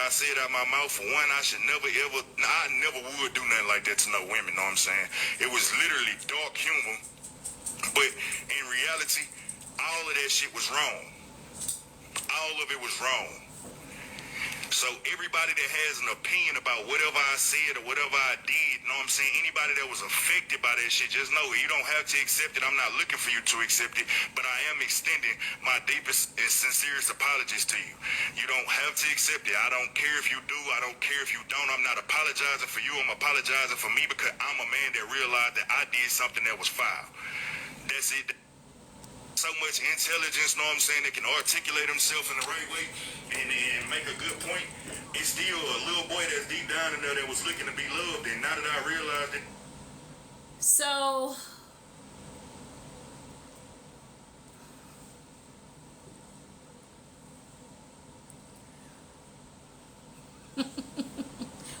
I said out my mouth, for one, I never would do nothing like that to no women, know what I'm saying? It was literally dark humor, but in reality, all of that shit was wrong. All of it was wrong. So everybody that has an opinion about whatever I said or whatever I did, know what I'm saying? Anybody that was affected by that shit, just know you don't have to accept it. I'm not looking for you to accept it, but I am extending my deepest and sincerest apologies to you. You don't have to accept it. I don't care if you do. I don't care if you don't. I'm not apologizing for you. I'm apologizing for me because I'm a man that realized that I did something that was foul. That's it. So much intelligence, know what I'm saying, that can articulate himself in the right way and make a good point. It's still a little boy that's deep down in there that was looking to be loved, and now that I realized it. So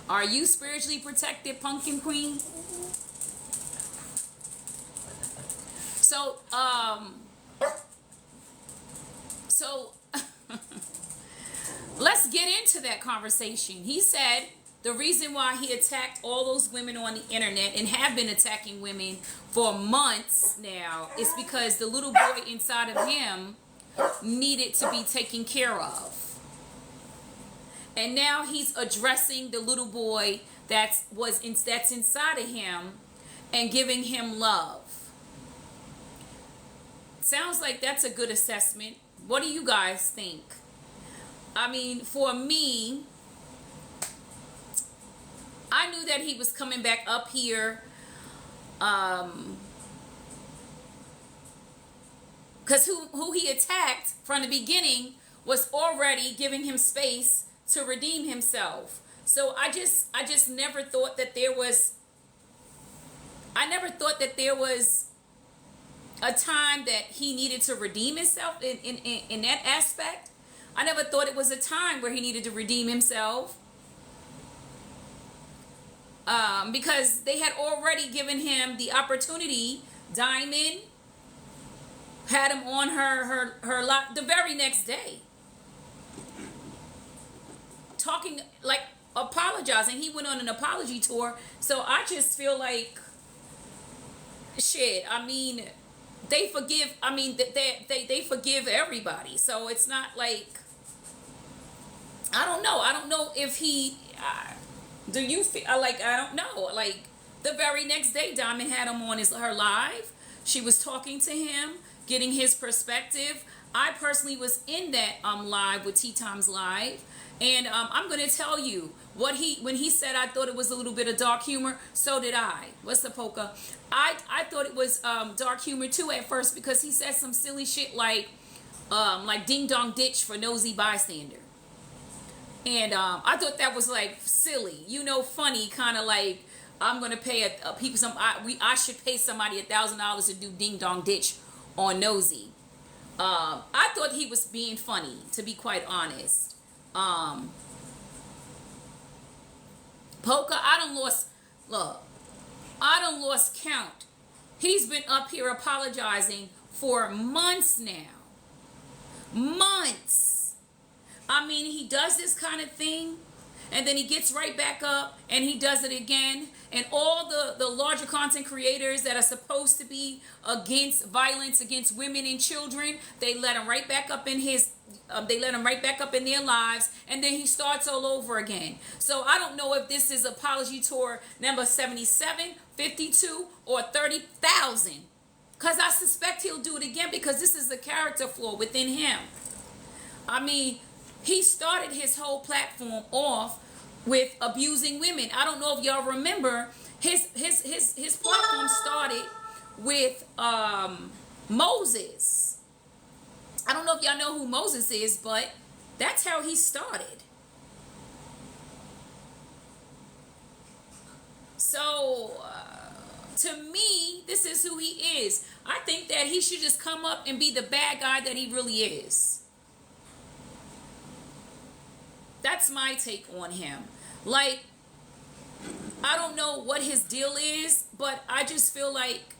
are you spiritually protected, Pumpkin Queen? So let's get into that conversation. He said the reason why he attacked all those women on the internet and have been attacking women for months now is because the little boy inside of him needed to be taken care of. And now he's addressing the little boy that's inside of him and giving him love. Sounds like that's a good assessment. What do you guys think? I mean, for me, I knew that he was coming back up here because who he attacked from the beginning was already giving him space to redeem himself. So I just never thought that there was a time that he needed to redeem himself in that aspect. I never thought it was a time where he needed to redeem himself. Because they had already given him the opportunity. Diamond had him on her lot the very next day. Talking, like, apologizing. He went on an apology tour. So I just feel like, shit, I mean, they forgive, they forgive everybody. So it's not like, I don't know if he, do you feel, like, I don't know, like, the very next day, Diamond had him on her live. She was talking to him, getting his perspective. I personally was in that live with Tea Times Live. And I'm going to tell you, when he said I thought it was a little bit of dark humor, so did I. What's the polka? I thought it was dark humor too at first because he said some silly shit like ding dong ditch for nosy bystander. And I thought that was like silly, funny, kind of like I'm going to pay I should pay somebody $1,000 to do ding dong ditch on nosy. I thought he was being funny, to be quite honest. Polka, I done lost count. He's been up here apologizing for months now. Months. I mean, he does this kind of thing, and then he gets right back up, and he does it again. And all the larger content creators that are supposed to be against violence against women and children, they let him right back up in their lives, and then he starts all over again. So I don't know if this is apology tour number 77, 52, or 30,000, because I suspect he'll do it again because this is a character flaw within him. I mean, he started his whole platform off with abusing women. I don't know if y'all remember, his platform started with Moses. I don't know if y'all know who Moses is, but that's how he started. So, to me, this is who he is. I think that he should just come up and be the bad guy that he really is. That's my take on him. Like, I don't know what his deal is, but I just feel like,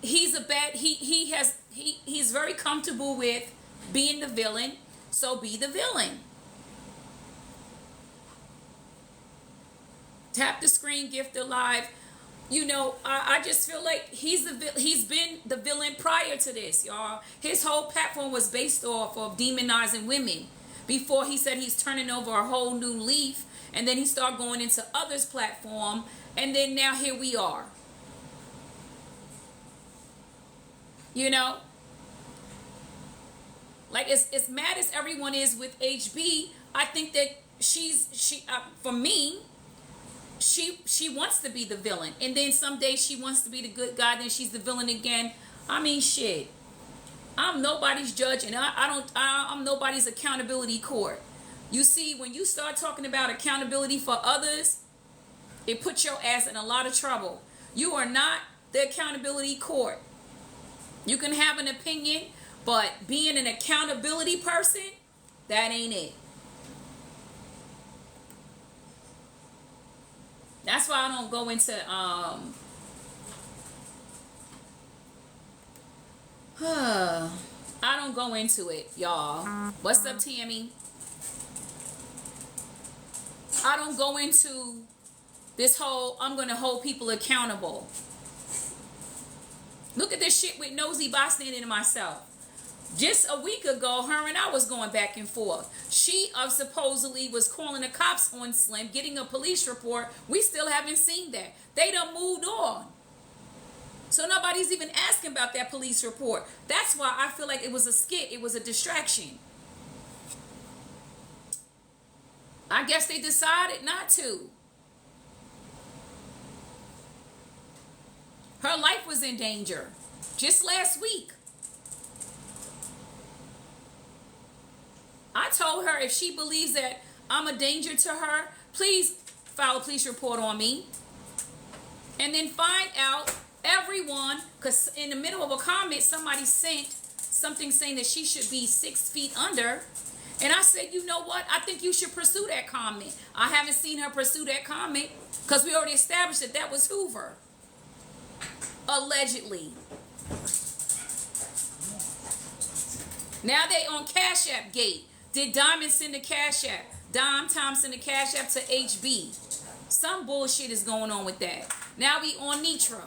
he's a bad, he's very comfortable with being the villain, so be the villain. Tap the screen, gift alive. You know, I just feel like he's been the villain prior to this, y'all. His whole platform was based off of demonizing women. Before he said he's turning over a whole new leaf, and then he started going into others' platform, and then now here we are. You know, like as mad as everyone is with HB, I think that for me, she wants to be the villain, and then someday she wants to be the good guy, then she's the villain again. I mean, shit. I'm nobody's judge, and I'm nobody's accountability court. You see, when you start talking about accountability for others, it puts your ass in a lot of trouble. You are not the accountability court. You can have an opinion, but being an accountability person, that ain't it. That's why I don't go into I don't go into it, y'all. What's up, Tammy? I don't go into this whole I'm gonna hold people accountable. Look at this shit with Nosy Bystander and myself. Just a week ago, her and I was going back and forth. She supposedly was calling the cops on Slim, getting a police report. We still haven't seen that. They done moved on. So nobody's even asking about that police report. That's why I feel like it was a skit. It was a distraction. I guess they decided not to. Her life was in danger just last week. I told her if she believes that I'm a danger to her, please file a police report on me. And then find out everyone, because in the middle of a comment, somebody sent something saying that she should be 6 feet under. And I said, you know what? I think you should pursue that comment. I haven't seen her pursue that comment because we already established that that was Hoover. Allegedly. Now they on Cash App gate. Did Diamond send the Cash App? Dime Thompson the Cash App to HB. Some bullshit is going on with that. Now we on Nitra.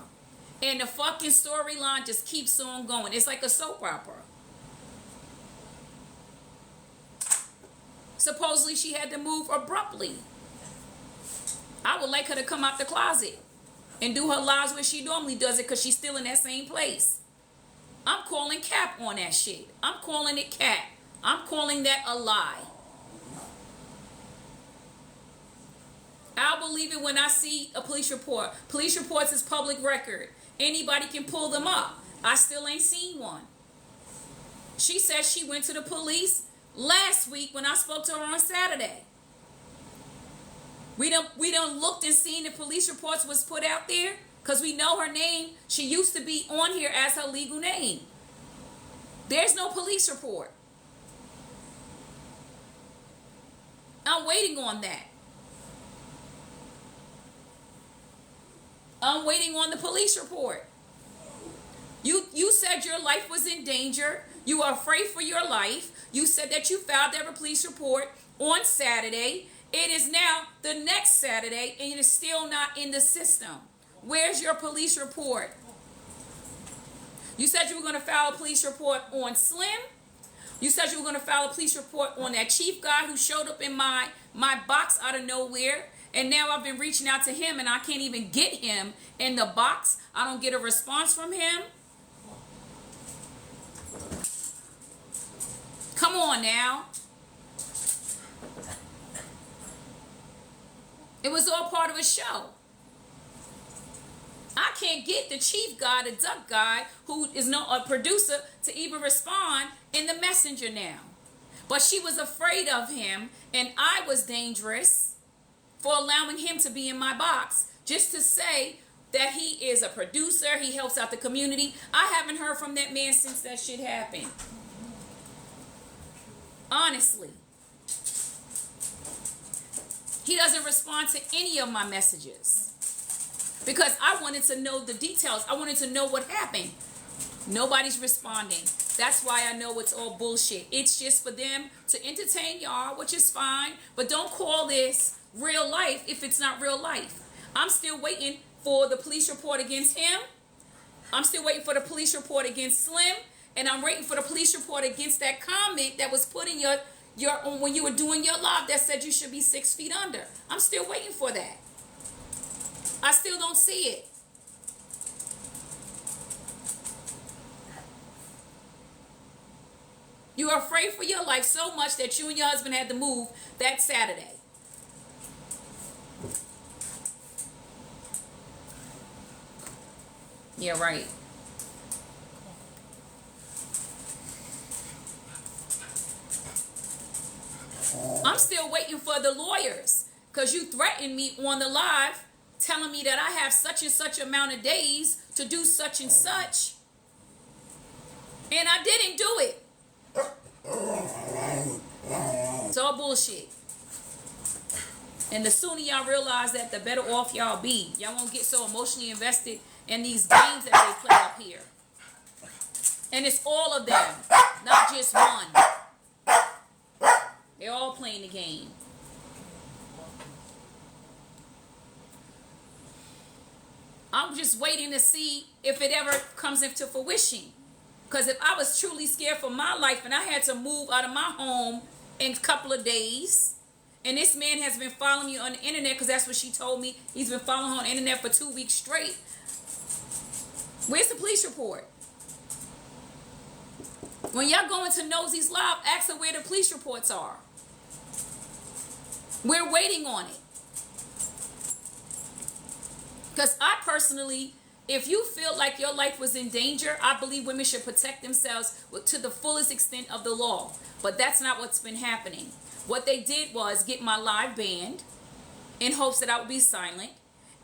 And the fucking storyline just keeps on going. It's like a soap opera. Supposedly she had to move abruptly. I would like her to come out the closet and do her lives where she normally does it, because she's still in that same place. I'm calling cap on that shit. I'm calling it cap. I'm calling that a lie. I'll believe it when I see a police report. Police reports is public record. Anybody can pull them up. I still ain't seen one. She said she went to the police last week when I spoke to her on Saturday. We done looked and seen if police reports was put out there, because we know her name. She used to be on here as her legal name. There's no police report. I'm waiting on that. I'm waiting on the police report. You said your life was in danger. You were afraid for your life. You said that you filed that police report on Saturday. It is now the next Saturday, and it is still not in the system. Where's your police report? You said you were going to file a police report on Slim. You said you were going to file a police report on that chief guy who showed up in my box out of nowhere. And now I've been reaching out to him, and I can't even get him in the box. I don't get a response from him. Come on now. It was all part of a show. I can't get the chief guy, the duck guy, who is a producer, to even respond in the messenger now. But she was afraid of him, and I was dangerous for allowing him to be in my box, just to say that he is a producer, he helps out the community. I haven't heard from that man since that shit happened. Honestly. He doesn't respond to any of my messages because I wanted to know the details. I wanted to know what happened. Nobody's responding. That's why I know it's all bullshit. It's just for them to entertain y'all, which is fine. But don't call this real life if it's not real life. I'm still waiting for the police report against him. I'm still waiting for the police report against Slim. And I'm waiting for the police report against that comment that was put in your when you were doing your live that said you should be 6 feet under. I'm still waiting for that. I still don't see it. You are afraid for your life so much that you and your husband had to move that Saturday. Yeah, right. I'm still waiting for the lawyers because you threatened me on the live telling me that I have such and such amount of days to do such and such. And I didn't do it. It's all bullshit. And the sooner y'all realize that, the better off y'all be. Y'all won't get so emotionally invested in these games that they play up here. And it's all of them, not just one. They're all playing the game. I'm just waiting to see if it ever comes into fruition. Because if I was truly scared for my life and I had to move out of my home in a couple of days, and this man has been following me on the internet, because that's what she told me, he's been following her on the internet for 2 weeks straight. Where's the police report? When y'all go into Nosy's live, ask her where the police reports are. We're waiting on it. Because I personally, if you feel like your life was in danger, I believe women should protect themselves to the fullest extent of the law. But that's not what's been happening. What they did was get my live banned in hopes that I would be silent.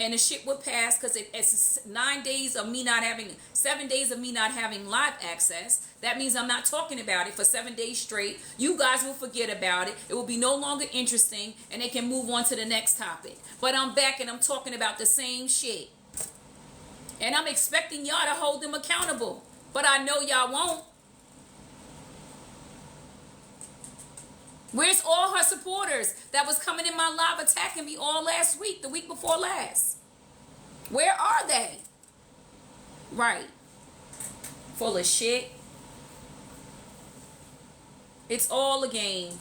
And the shit would pass because it's 7 days of me not having live access. That means I'm not talking about it for 7 days straight. You guys will forget about it. It will be no longer interesting and they can move on to the next topic. But I'm back and I'm talking about the same shit. And I'm expecting y'all to hold them accountable. But I know y'all won't. Where's all her supporters that was coming in my live attacking me all last week, the week before last? Where are they? Right. Full of shit. It's all a game.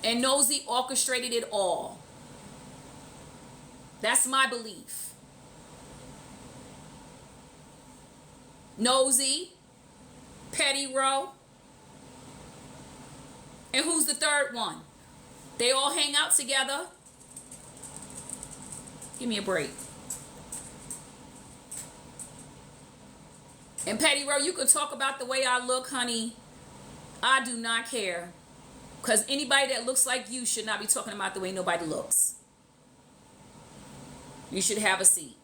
And Nosy orchestrated it all. That's my belief. Nosy, Petty Row, and who's the third one? They all hang out together. Give me a break. And Petty Row, you can talk about the way I look, honey. I do not care. Because anybody that looks like you should not be talking about the way nobody looks. You should have a seat.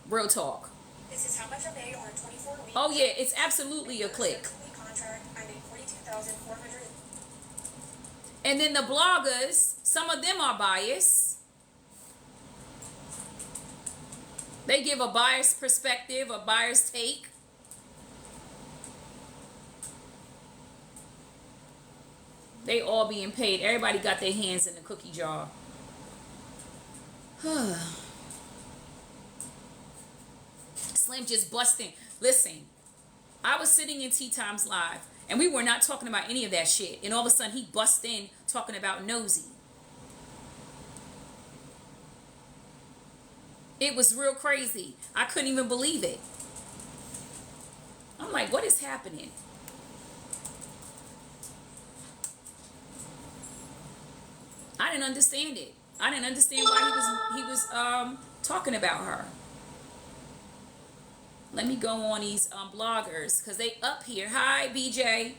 Real talk. This is how much I made on a 24-week. Oh yeah, it's absolutely a click. Contract. I made $42,400. And then the bloggers, some of them are biased. They give a biased perspective, a biased take. They all being paid. Everybody got their hands in the cookie jar. Slim just busting. Listen, I was sitting in Tea Times Live, and we were not talking about any of that shit. And all of a sudden, he bust in talking about Nosy. It was real crazy. I couldn't even believe it. I'm like, what is happening? I didn't understand it. I didn't understand why he was talking about her. Let me go on these bloggers because they up here. Hi, BJ.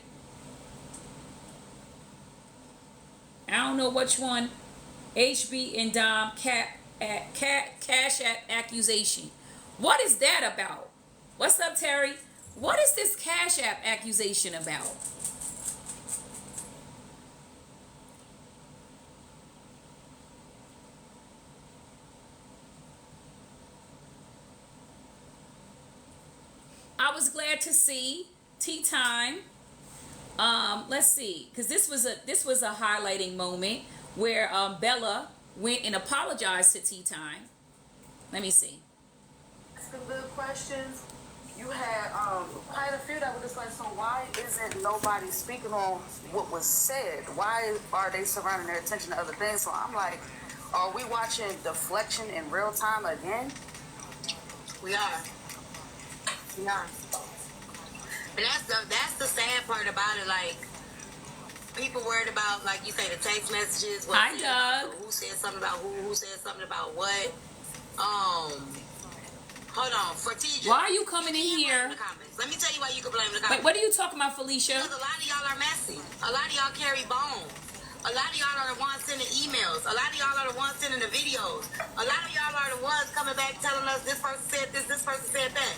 I don't know which one. HB and Dom Cash App accusation. What is that about? What's up, Terry? What is this Cash App accusation about? was glad to see Tea Time. Let's see, because this was a highlighting moment where Bella went and apologized to Tea Time. Let me see. Asking good questions. You had quite a few that were just like, so why isn't nobody speaking on what was said? Why are they surrounding their attention to other things? So I'm like, are we watching deflection in real time again? We are. We are. But that's the sad part about it. Like, people worried about, like you say, the text messages. Hi, Doug. Who said something about who said something about what. Hold on. For TJ. Why are you coming in here? Let me tell you why you can blame the comments. Wait, what are you talking about, Felicia? Because a lot of y'all are messy. A lot of y'all carry bones. A lot of y'all are the ones sending emails. A lot of y'all are the ones sending the videos. A lot of y'all are the ones coming back telling us this person said this person said that.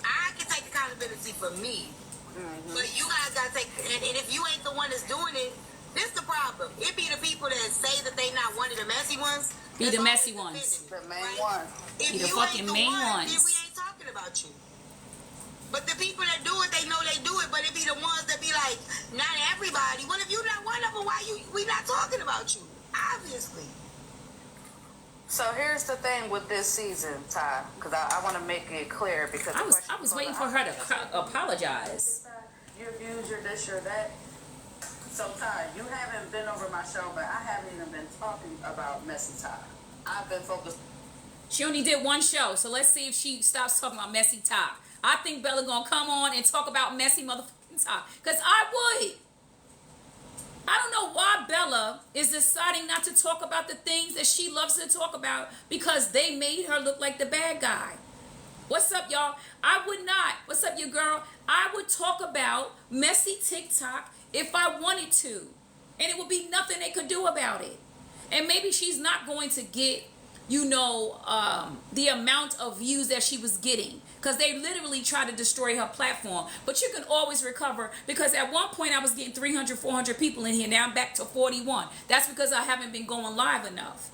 I can take accountability for me. Mm-hmm. But you guys got to take, and if you ain't the one that's doing it, this the problem. It be the people that say that they not one of the messy ones. Be the messy ones. The main one. If Be the you fucking ain't the main one, ones. then we ain't talking about you. But the people that do it, they know they do it. But it be the ones that be like, not everybody. Well, if you not one of them, why we not talking about you? Obviously. So here's the thing with this season, Ty, because I want to make it clear because I was waiting for her to apologize. Your views, your this, your that. So Ty, you haven't been over my show, but I haven't even been talking about messy Ty. I've been focused. She only did one show, so let's see if she stops talking about messy Ty. I think Bella gonna come on and talk about messy motherfucking Ty, because I would. I don't know why Bella is deciding not to talk about the things that she loves to talk about because they made her look like the bad guy. What's up, y'all? I would not. What's up, your girl? I would talk about messy TikTok if I wanted to. And it would be nothing they could do about it. And maybe she's not going to get, the amount of views that she was getting. Because they literally tried to destroy her platform. But you can always recover. Because at one point I was getting 300, 400 people in here. Now I'm back to 41. That's because I haven't been going live enough.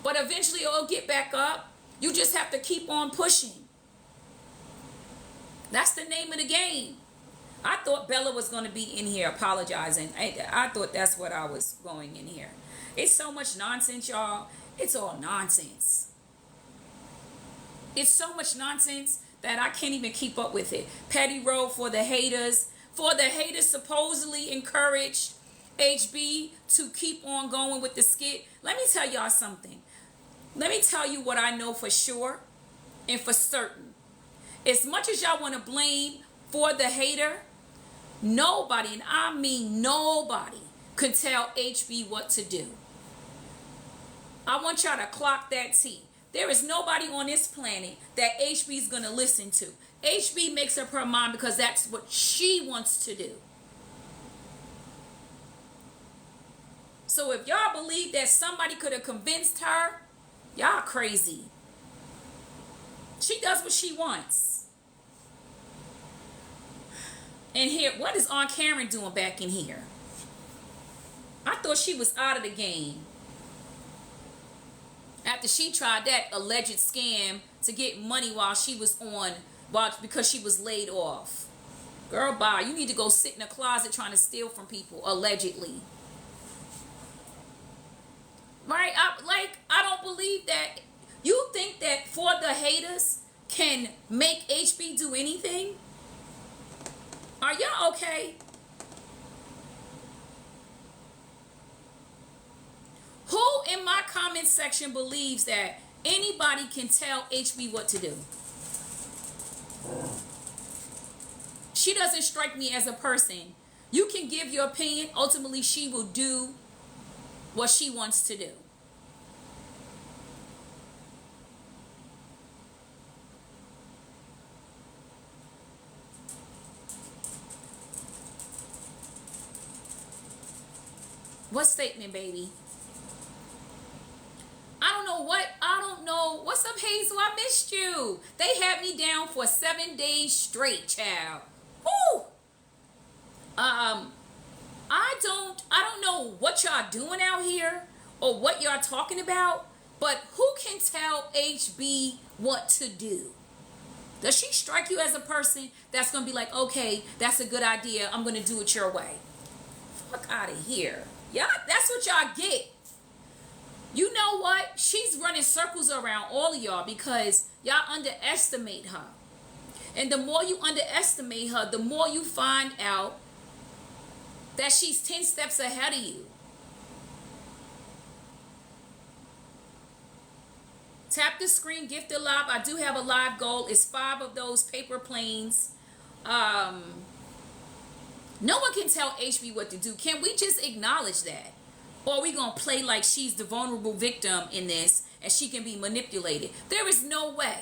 But eventually it'll get back up. You just have to keep on pushing. That's the name of the game. I thought Bella was going to be in here apologizing. I thought that's what I was going in here. It's so much nonsense, y'all. It's all nonsense. It's so much nonsense that I can't even keep up with it. Petty Road for the haters. For the haters supposedly encouraged HB to keep on going with the skit. Let me tell y'all something. Let me tell you what I know for sure and for certain. As much as y'all want to blame for the hater, nobody, and I mean nobody, could tell HB what to do. I want y'all to clock that T. There is nobody on this planet that HB is going to listen to. HB makes up her mind because that's what she wants to do. So if y'all believe that somebody could have convinced her, y'all crazy. She does what she wants. And here, what is Aunt Karen doing back in here? I thought she was out of the game. After she tried that alleged scam to get money while she was because she was laid off. Girl, bye. You need to go sit in a closet trying to steal from people, allegedly. Right? I don't believe that. You think that For the Haters can make HB do anything? Are y'all okay? Who in my comment section believes that anybody can tell HB what to do? She doesn't strike me as a person. You can give your opinion. Ultimately, she will do what she wants to do. What statement, baby? I don't know. What's up, Hazel? I missed you. They had me down for 7 days straight, child. Woo! I don't know what y'all doing out here or what y'all talking about, but who can tell HB what to do? Does she strike you as a person that's going to be like, okay, that's a good idea, I'm going to do it your way? Fuck out of here. Y'all, that's what y'all get. You know what? She's running circles around all of y'all because y'all underestimate her. And the more you underestimate her, the more you find out that she's 10 steps ahead of you. Tap the screen, gift a live. I do have a live goal. It's 5 of those paper planes. No one can tell HB what to do. Can we just acknowledge that? Or are we going to play like she's the vulnerable victim in this and she can be manipulated? There is no way.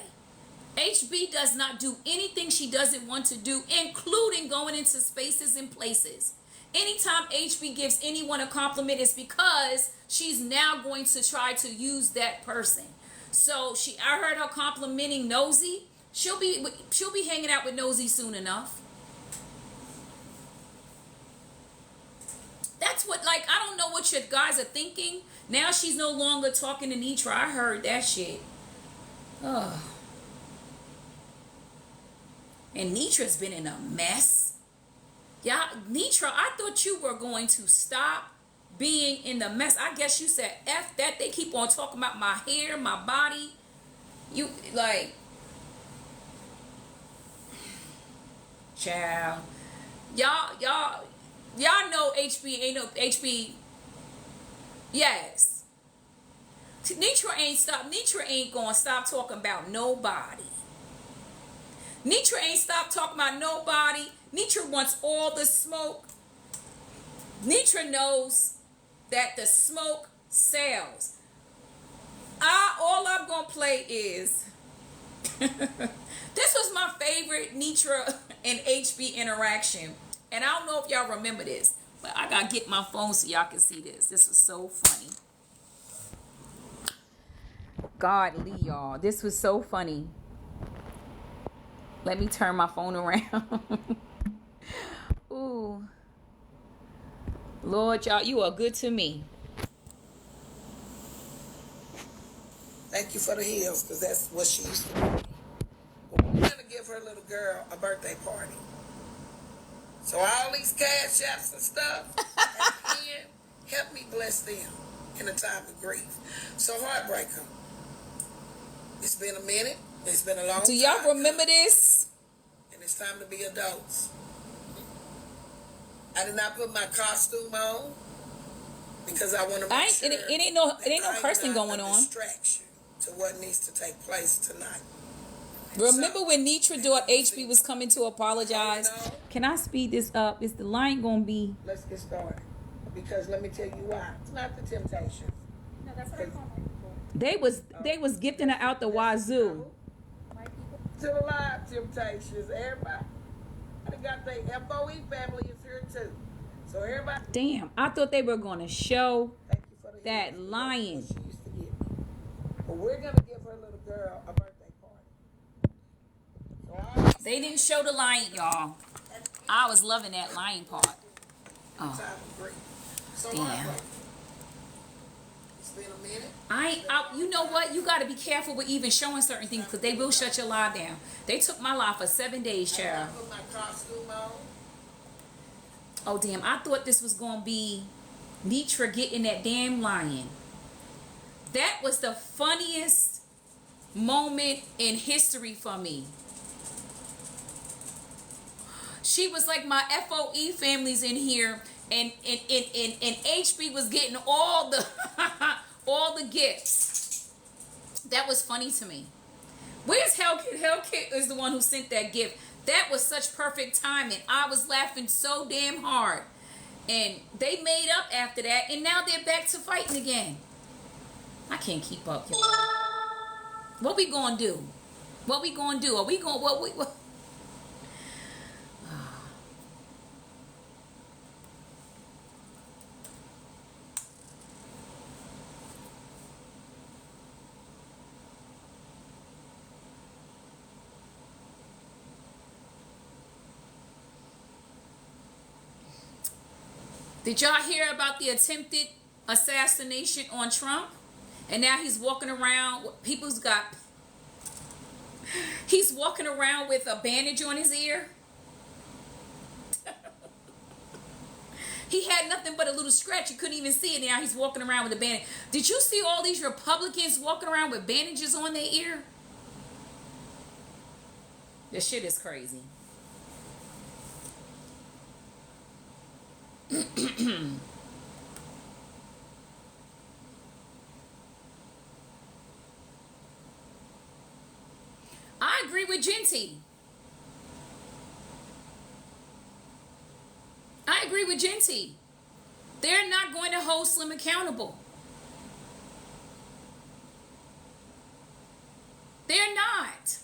HB does not do anything she doesn't want to do, including going into spaces and places. Anytime HB gives anyone a compliment, it's because she's now going to try to use that person. So I heard her complimenting Nosy. She'll be hanging out with Nosy soon enough. That's what, like, I don't know what your guys are thinking. Now she's no longer talking to Nitra. I heard that shit. Ugh. And Nitra's been in a mess. Yeah, Nitra, I thought you were going to stop being in the mess. I guess you said F that. They keep on talking about my hair, my body. You, like, child. Y'all know HB ain't no HB. Yes. Nitra ain't gonna stop talking about nobody. Nitra ain't stopped talking about nobody. Nitra wants all the smoke. Nitra knows that the smoke sells. All I'm gonna play is this was my favorite Nitra and HB interaction. And I don't know if y'all remember this, but I gotta get my phone so y'all can see this. This was so funny. Godly, y'all. This was so funny. Let me turn my phone around. Ooh. Lord, y'all, you are good to me. Thank you for the heels, because that's what she used to do. But we're going to give her little girl a birthday party. So all these cash apps and stuff, at the end, help me bless them in a time of grief. So Heartbreaker, it's been a minute. It's been a long time. Do y'all remember this? And it's time to be adults. I did not put my costume on because I want to make sure it ain't no cursing going on. Distraction to what needs to take place tonight. Remember when Nitra thought HB was coming to apologize? Can I speed this up? Is the line gonna be? Let's get started. Because let me tell you why. It's not the Temptations. No, that's what I call my people. They was gifting her out the wazoo. My people. To the live Temptations, everybody. I got the FOE family is here too. So everybody. Damn, I thought they were gonna show Thank you for the that hints. lion. She used to give me. But we're gonna give her little girl a birthday party. So They didn't show the lion, y'all. I was loving that lion part. Oh, So damn. It's been a minute. You know what? You got to be careful with even showing certain things because they will shut your live down. They took my live for 7 days, child. I put my costume on. Oh, damn. I thought this was going to be Nitra getting that damn lion. That was the funniest moment in history for me. She was like, my FOE family's in here, and HB was getting all the all the gifts. That was funny to me. Where's Hellkit? Hellkit is the one who sent that gift. That was such perfect timing. I was laughing so damn hard. And they made up after that, and now they're back to fighting again. I can't keep up, y'all. What we gonna do? What we gonna do? Are we gonna what? Did y'all hear about the attempted assassination on Trump? And now he's walking around. People's got He's walking around with a bandage on his ear. He had nothing but a little scratch. You couldn't even see it. Now he's walking around with a bandage. Did you see all these Republicans walking around with bandages on their ear? This shit is crazy. I agree with Genty. I agree with Genty. They're not going to hold Slim accountable. They're not.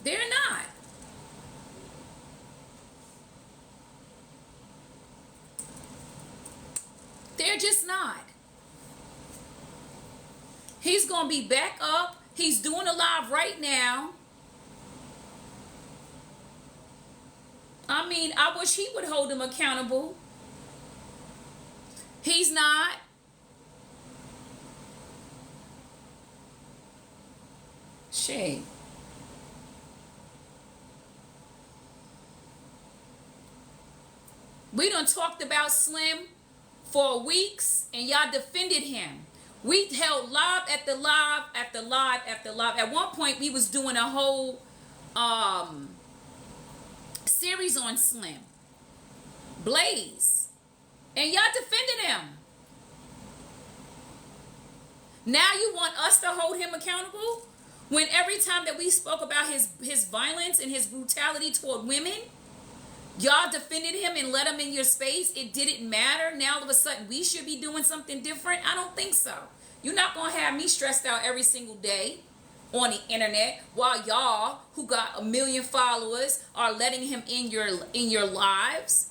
They're not. They're just not. He's going to be back up. He's doing a live right now. I mean, I wish he would hold him accountable. He's not. Shame. We done talked about Slim for weeks, and y'all defended him. We held live after live after live after live. At one point, we was doing a whole series on Slim Blaze, and y'all defended him. Now you want us to hold him accountable when every time that we spoke about his violence and his brutality toward women, y'all defended him and let him in your space. It didn't matter. Now all of a sudden we should be doing something different. I don't think so. You're not going to have me stressed out every single day on the internet while y'all who got 1 million followers are letting him in your lives.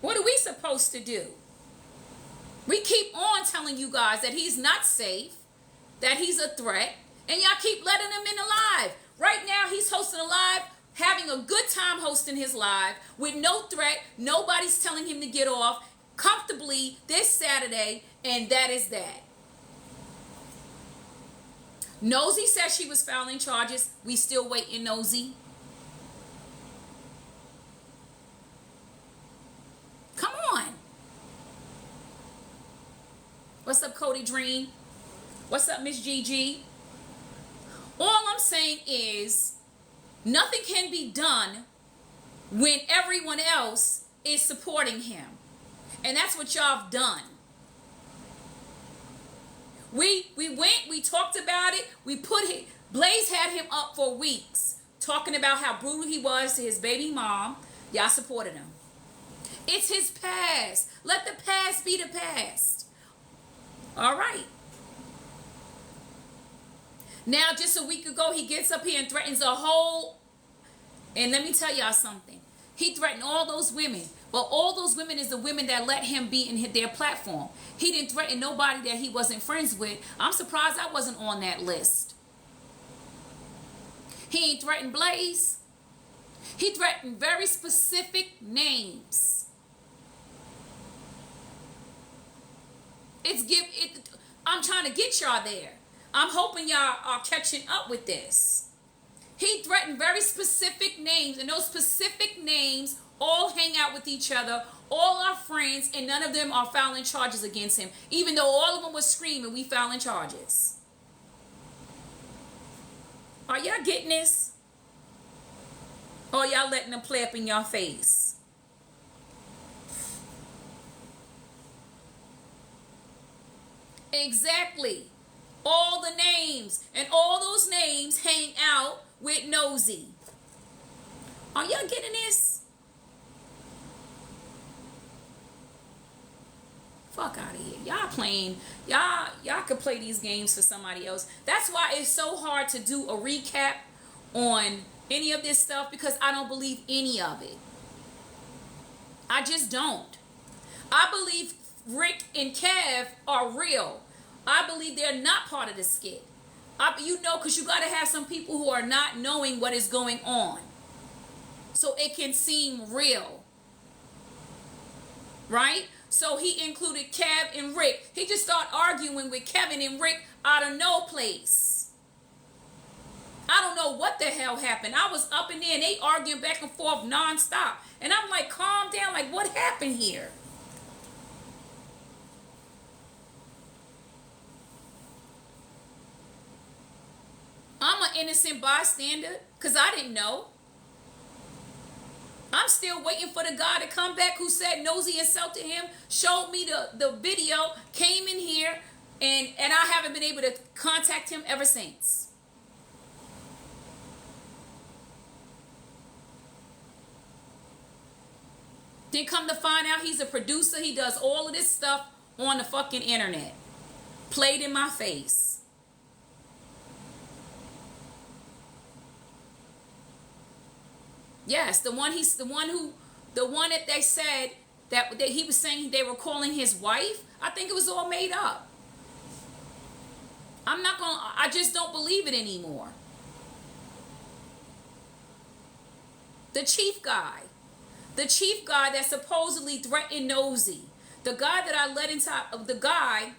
What are we supposed to do? We keep on telling you guys that he's not safe, that he's a threat, and y'all keep letting him in the live. Right now, he's hosting a live, having a good time hosting his live with no threat. Nobody's telling him to get off comfortably this Saturday, and that is that. Nosy says she was filing charges. We still waiting, Nosy. Come on. What's up, Cody Dream? What's up, Miss Gigi? All I'm saying is nothing can be done when everyone else is supporting him. And that's what y'all have done. We went, we talked about it, Blaze had him up for weeks talking about how brutal he was to his baby mom. Y'all supported him. It's his past. Let the past be the past. All right. Now, just a week ago, he gets up here and threatens and let me tell y'all something. He threatened all those women, but all those women is the women that let him be in their platform. He didn't threaten nobody that he wasn't friends with. I'm surprised I wasn't on that list. He ain't threatened Blaze. He threatened very specific names. I'm trying to get y'all there. I'm hoping y'all are catching up with this. He threatened very specific names, and those specific names all hang out with each other, all are friends, and none of them are filing charges against him, even though all of them were screaming, we filing charges. Are y'all getting this? Or y'all letting them play up in your face? Exactly. All the names, and all those names hang out with Nosy. Are y'all getting this? Fuck out of here. Y'all playing. Y'all could play these games for somebody else. That's why it's so hard to do a recap on any of this stuff, because I don't believe any of it. I just don't. I believe Rick and Kev are real. I believe they're not part of the skit. You know, because you got to have some people who are not knowing what is going on. So it can seem real. Right? So he included Kev and Rick. He just started arguing with Kevin and Rick out of no place. I don't know what the hell happened. I was up in there and they arguing back and forth nonstop. And I'm like, calm down. Like, what happened here? I'm an innocent bystander because I didn't know. I'm still waiting for the guy to come back who said Nosy insulted him, showed me the video, came in here, and I haven't been able to contact him ever since. Then come to find out he's a producer. He does all of this stuff on the fucking internet. Played in my face. Yes, the one that they said that he was saying they were calling his wife. I think it was all made up. I just don't believe it anymore. The chief guy that supposedly threatened Nosy, the guy that I let inside of the guy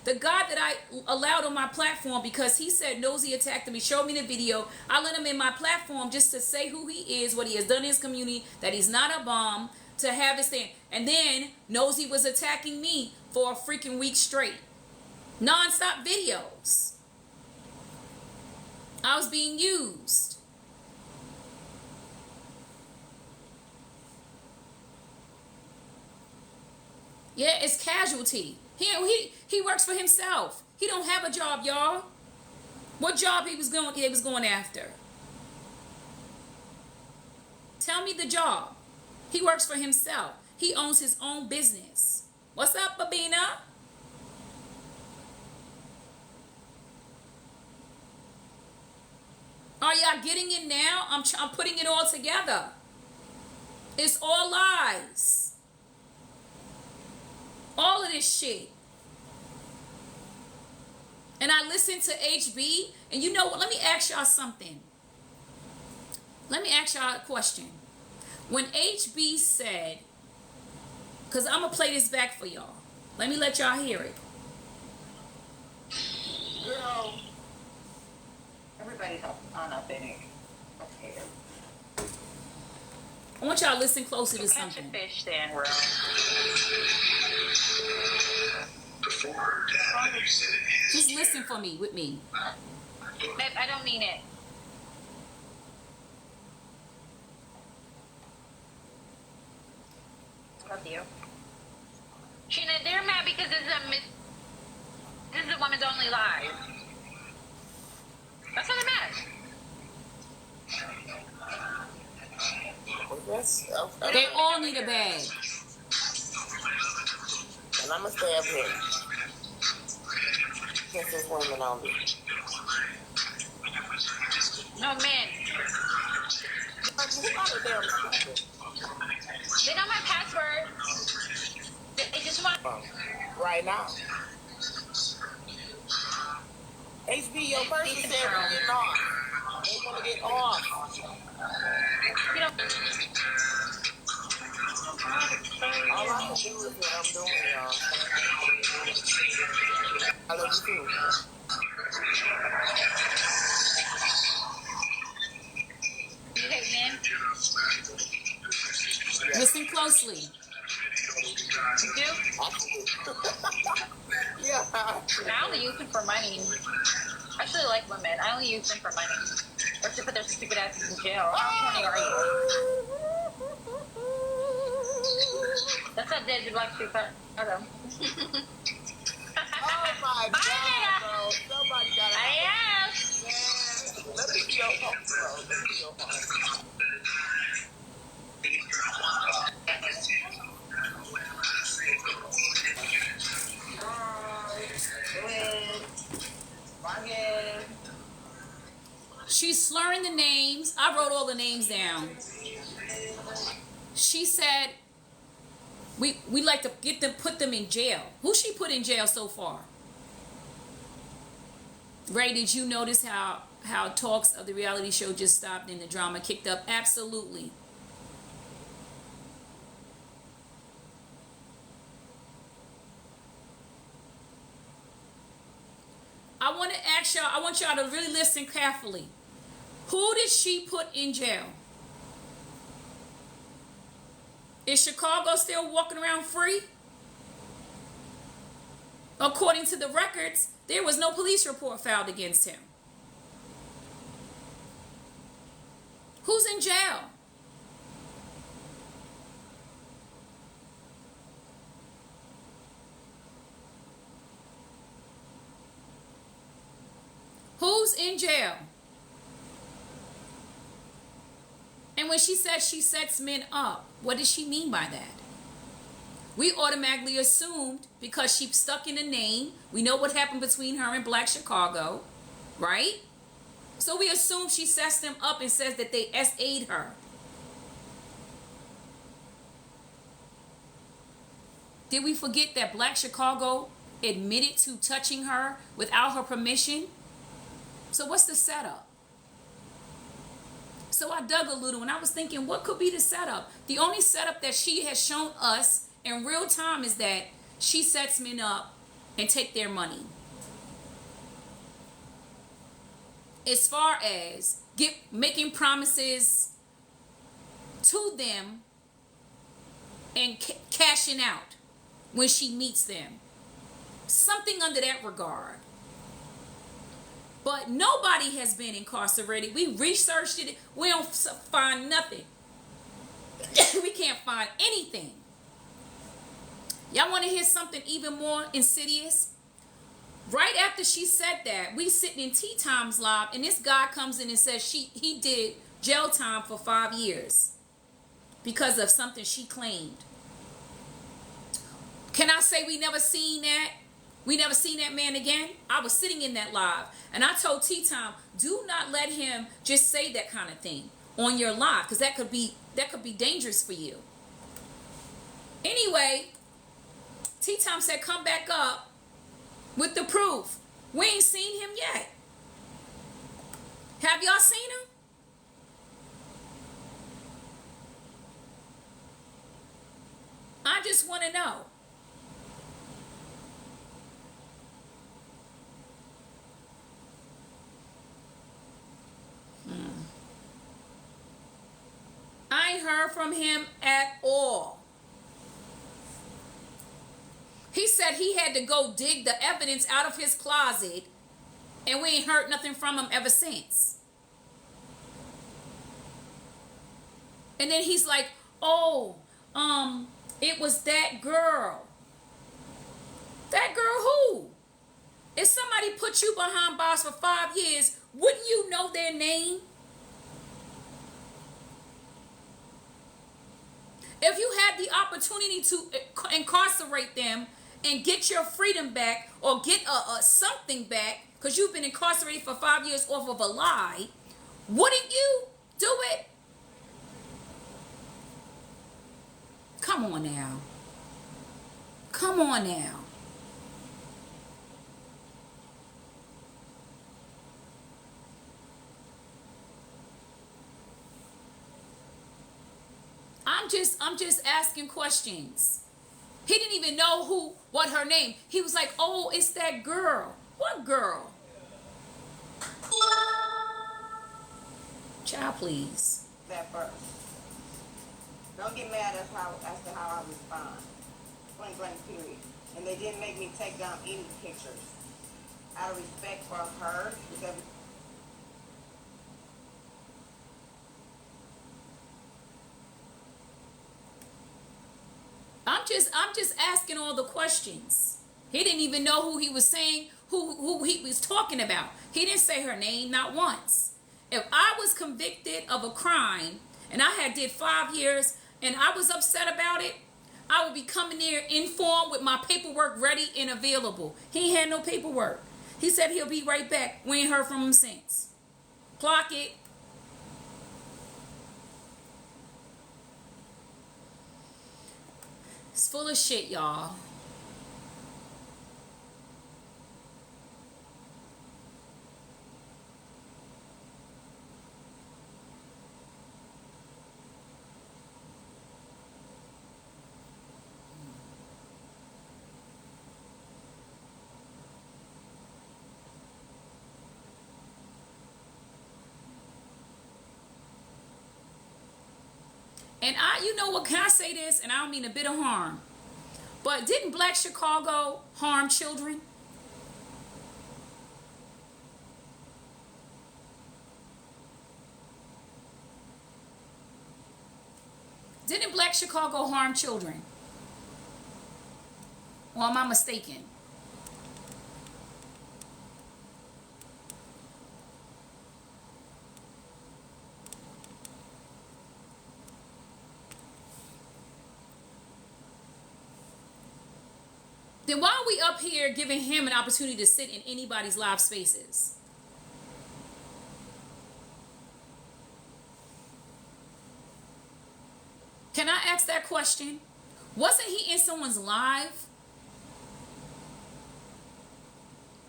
that I allowed on my platform because he said Nosy attacked him. He showed me the video. I let him in my platform just to say who he is, what he has done in his community, that he's not a bum, to have his thing. And then Nosy was attacking me for a freaking week straight. Non-stop videos. I was being used. Yeah, it's casualty. He works for himself. He don't have a job, y'all. What job they was going after? Tell me the job. He works for himself. He owns his own business. What's up, Babina? Are y'all getting it now? I'm putting it all together. It's all lies. All of this shit. And I listened to HB, and you know what? Let me ask y'all something. Let me ask y'all a question. When HB said, because I'm going to play this back for y'all. Let me let y'all hear it. Girl, everybody's up in here. Okay. I want y'all to listen closely to Catch a something. fish then, bro. Just listen for me, with me. Babe, I don't mean it. Love you. Sheena, they're mad because this is a woman's only live. That's why they're mad. They all need a bag. And I'm going to stay up here. Since it's women only. No, men. They know my password. They just want... Right now. HB, your person said we're getting off. They want to get off. You know... All I can do is what I'm doing, y'all. I love you too. You hate men? Listen closely. You do? Yeah. I only use them for money. I actually like women. I only use them for money. Or to put their stupid asses in jail. How horny are you? That's how dead you'd like to cut them. Oh my God, bro. Somebody got to I am. Let me see your phone, bro. Let me see your phone. She's slurring the names. I wrote all the names down. She said, we like to put them in jail. Who she put in jail so far? Ray, did you notice how talks of the reality show just stopped and the drama kicked up? Absolutely. I want to ask y'all, I want y'all to really listen carefully. Who did she put in jail? Is Chicago still walking around free? According to the records, there was no police report filed against him. Who's in jail? Who's in jail? And when she says she sets men up, what does she mean by that? We automatically assumed because she stuck in a name, we know what happened between her and Black Chicago, right? So we assume she sets them up and says that they SA'd her. Did we forget that Black Chicago admitted to touching her without her permission? So what's the setup? So I dug a little and I was thinking, what could be the setup? The only setup that she has shown us in real time is that she sets men up and take their money. As far as making promises to them and cashing out when she meets them. Something under that regard. But nobody has been incarcerated. We researched it. We don't find nothing. We can't find anything. Y'all want to hear something even more insidious? Right after she said that, we sitting in Tea Times Live, and this guy comes in and says he did jail time for 5 years because of something she claimed. Can I say we never seen that? We never seen that man again? I was sitting in that live, and I told Tea Time, do not let him just say that kind of thing on your live, because that could be dangerous for you. Anyway, Tea Time said, come back up with the proof. We ain't seen him yet. Have y'all seen him? I just want to know. I ain't heard from him at all. He said he had to go dig the evidence out of his closet, and we ain't heard nothing from him ever since. And then he's like, oh, it was that girl. That girl who? If somebody put you behind bars for 5 years, wouldn't you know their name? If you had the opportunity to incarcerate them and get your freedom back or get something back because you've been incarcerated for 5 years off of a lie, wouldn't you do it? Come on now. Come on now. I'm just asking questions. He didn't even know what her name. He was like, oh, it's that girl. What girl? Child, please. That first. Don't get mad as to how I respond. Point blank period. And they didn't make me take down any pictures. Out of respect for her, because I'm just asking all the questions. He didn't even know who he was saying, who he was talking about. He didn't say her name, not once. If I was convicted of a crime and I did 5 years and I was upset about it, I would be coming there informed with my paperwork ready and available. He had no paperwork. He said he'll be right back. We ain't heard from him since. Clock it. It's full of shit, y'all. And you know what, can I say this? And I don't mean a bit of harm. But didn't Black Chicago harm children? Didn't Black Chicago harm children? Or am I mistaken? Then why are we up here giving him an opportunity to sit in anybody's live spaces? Can I ask that question? Wasn't he in someone's live?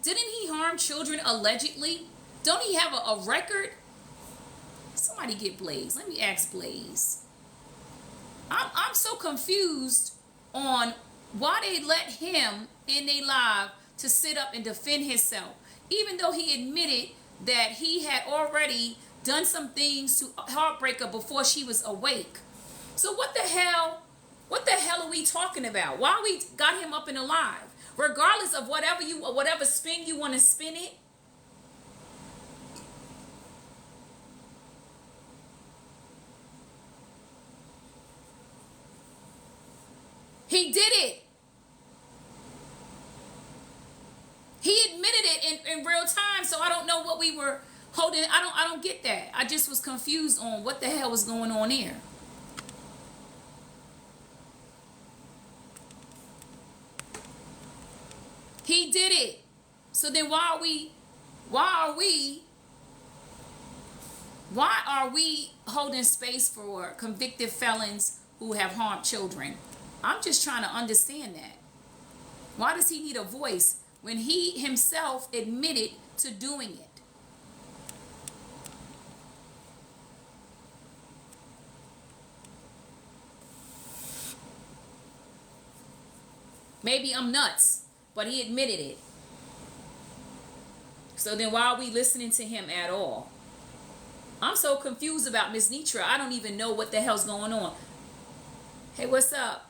Didn't he harm children allegedly? Don't he have a record? Somebody get Blaze. Let me ask Blaze. I'm so confused on why they let him in their live to sit up and defend himself, even though he admitted that he had already done some things to Heartbreaker before she was awake. So what the hell are we talking about? Why we got him up and alive? Regardless of whatever spin you want to spin it. He did it. He admitted it in real time, so I don't know what we were holding. I don't get that. I just was confused on what the hell was going on there. He did it. So then why are we holding space for convicted felons who have harmed children? I'm just trying to understand that. Why does he need a voice when he himself admitted to doing it? Maybe I'm nuts, but he admitted it. So then why are we listening to him at all? I'm so confused about Miss Nitra. I don't even know what the hell's going on. Hey, what's up?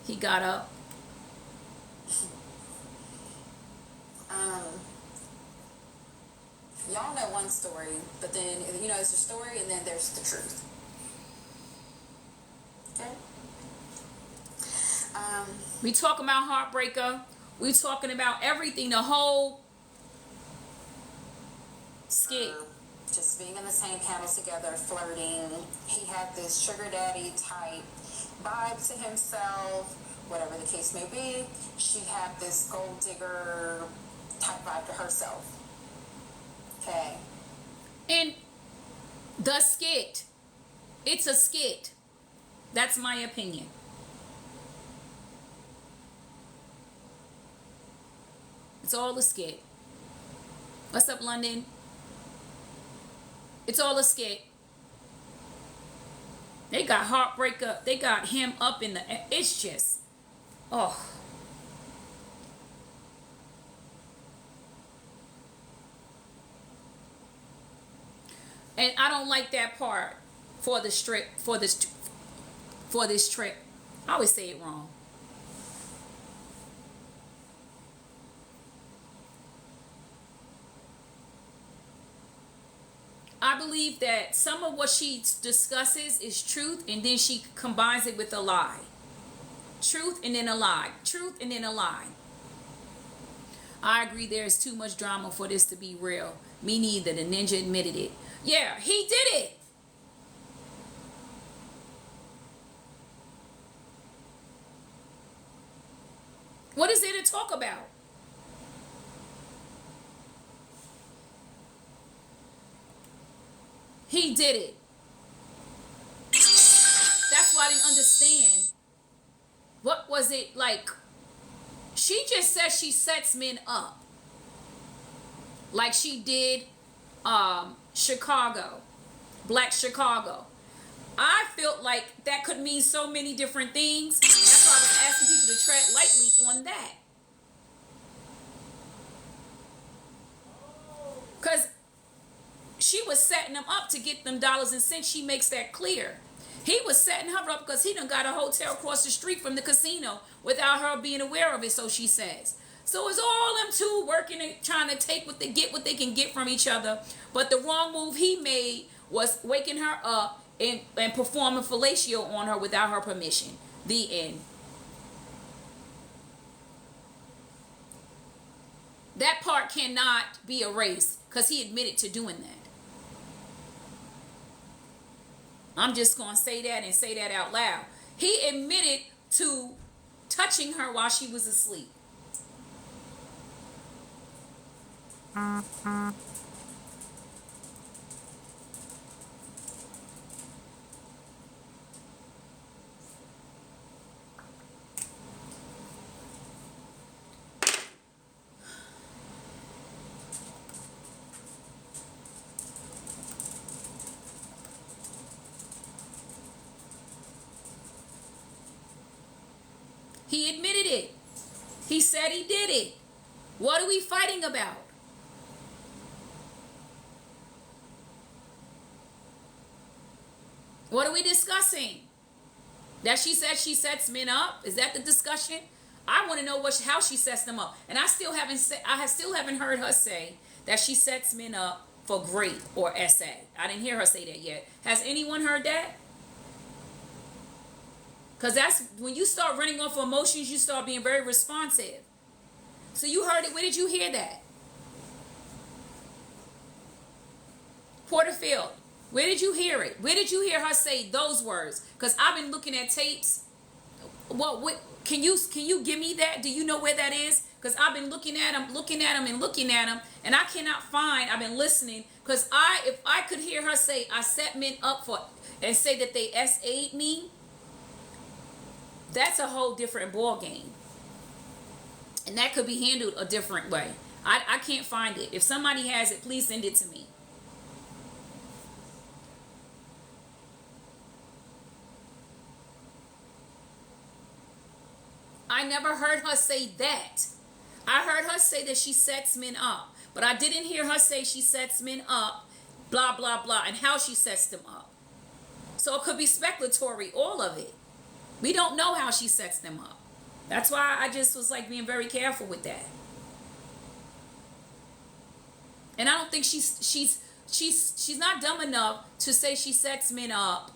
He got up. Y'all know one story, but then, you know, there's a story and then there's the truth. Okay? We talking about Heartbreaker. We talking about everything, the whole skit. Just being in the same panel together, flirting. He had this sugar daddy type vibe to himself, whatever the case may be. She had this gold digger type vibe to herself. Okay. And the skit, it's a skit. That's my opinion. It's all a skit. What's up, London? It's all a skit. They got Heartbreaker. They got him up in the... It's just... Oh. And I don't like that part for the strip, for this trip. I always say it wrong. I believe that some of what she discusses is truth, and then she combines it with a lie. Truth and then a lie. Truth and then a lie. I agree there is too much drama for this to be real. Me neither. The ninja admitted it. Yeah, he did it. What is there to talk about? He did it. That's why I didn't understand. What was it like? She just says she sets men up. Like she did Chicago. Black Chicago. I felt like that could mean so many different things. That's why I was asking people to tread lightly on that. Because she was setting them up to get them dollars and cents. She makes that clear. He was setting her up because he done got a hotel across the street from the casino without her being aware of it, so she says. So it's all them two working and trying to take what they can get from each other. But the wrong move he made was waking her up and performing fellatio on her without her permission. The end. That part cannot be erased because he admitted to doing that. I'm just going to say that and say that out loud. He admitted to touching her while she was asleep. He admitted it. He said he did it. What are we fighting about? What are we discussing? That she said she sets men up? Is that the discussion? I want to know how she sets them up. And I still haven't heard her say that she sets men up for grape or SA. I didn't hear her say that yet. Has anyone heard that? Because that's when you start running off emotions, you start being very responsive. So you heard it. Where did you hear that? Porterfield, where did you hear it? Where did you hear her say those words? Because I've been looking at tapes. Well, can you give me that? Do you know where that is? Because I've been looking at them, and I cannot find. I've been listening because if I could hear her say I set men up for and say that they SA'd me, that's a whole different ball game. And that could be handled a different way. I can't find it. If somebody has it, please send it to me. I never heard her say that. I heard her say that she sets men up. But I didn't hear her say she sets men up, blah, blah, blah, and how she sets them up. So it could be speculatory, all of it. We don't know how she sets them up. That's why I just was like being very careful with that. And I don't think she's not dumb enough to say she sets men up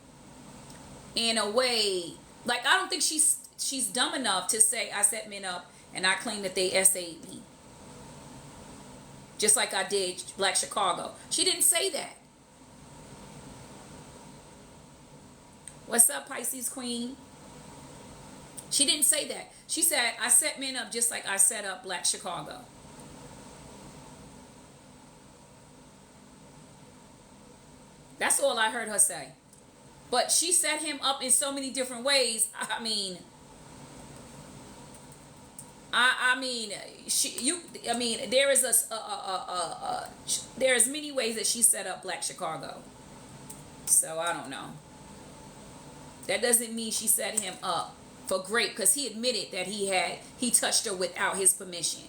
in a way. Like, I don't think she's dumb enough to say I set men up and I claim that they SA'd me. Just like I did Black Chicago. She didn't say that. What's up, Pisces Queen? She didn't say that. She said, I set men up just like I set up Black Chicago. That's all I heard her say. But she set him up in so many different ways. I mean, there is there's many ways that she set up Black Chicago. So I don't know. That doesn't mean she set him up for grape, because he admitted that he touched her without his permission.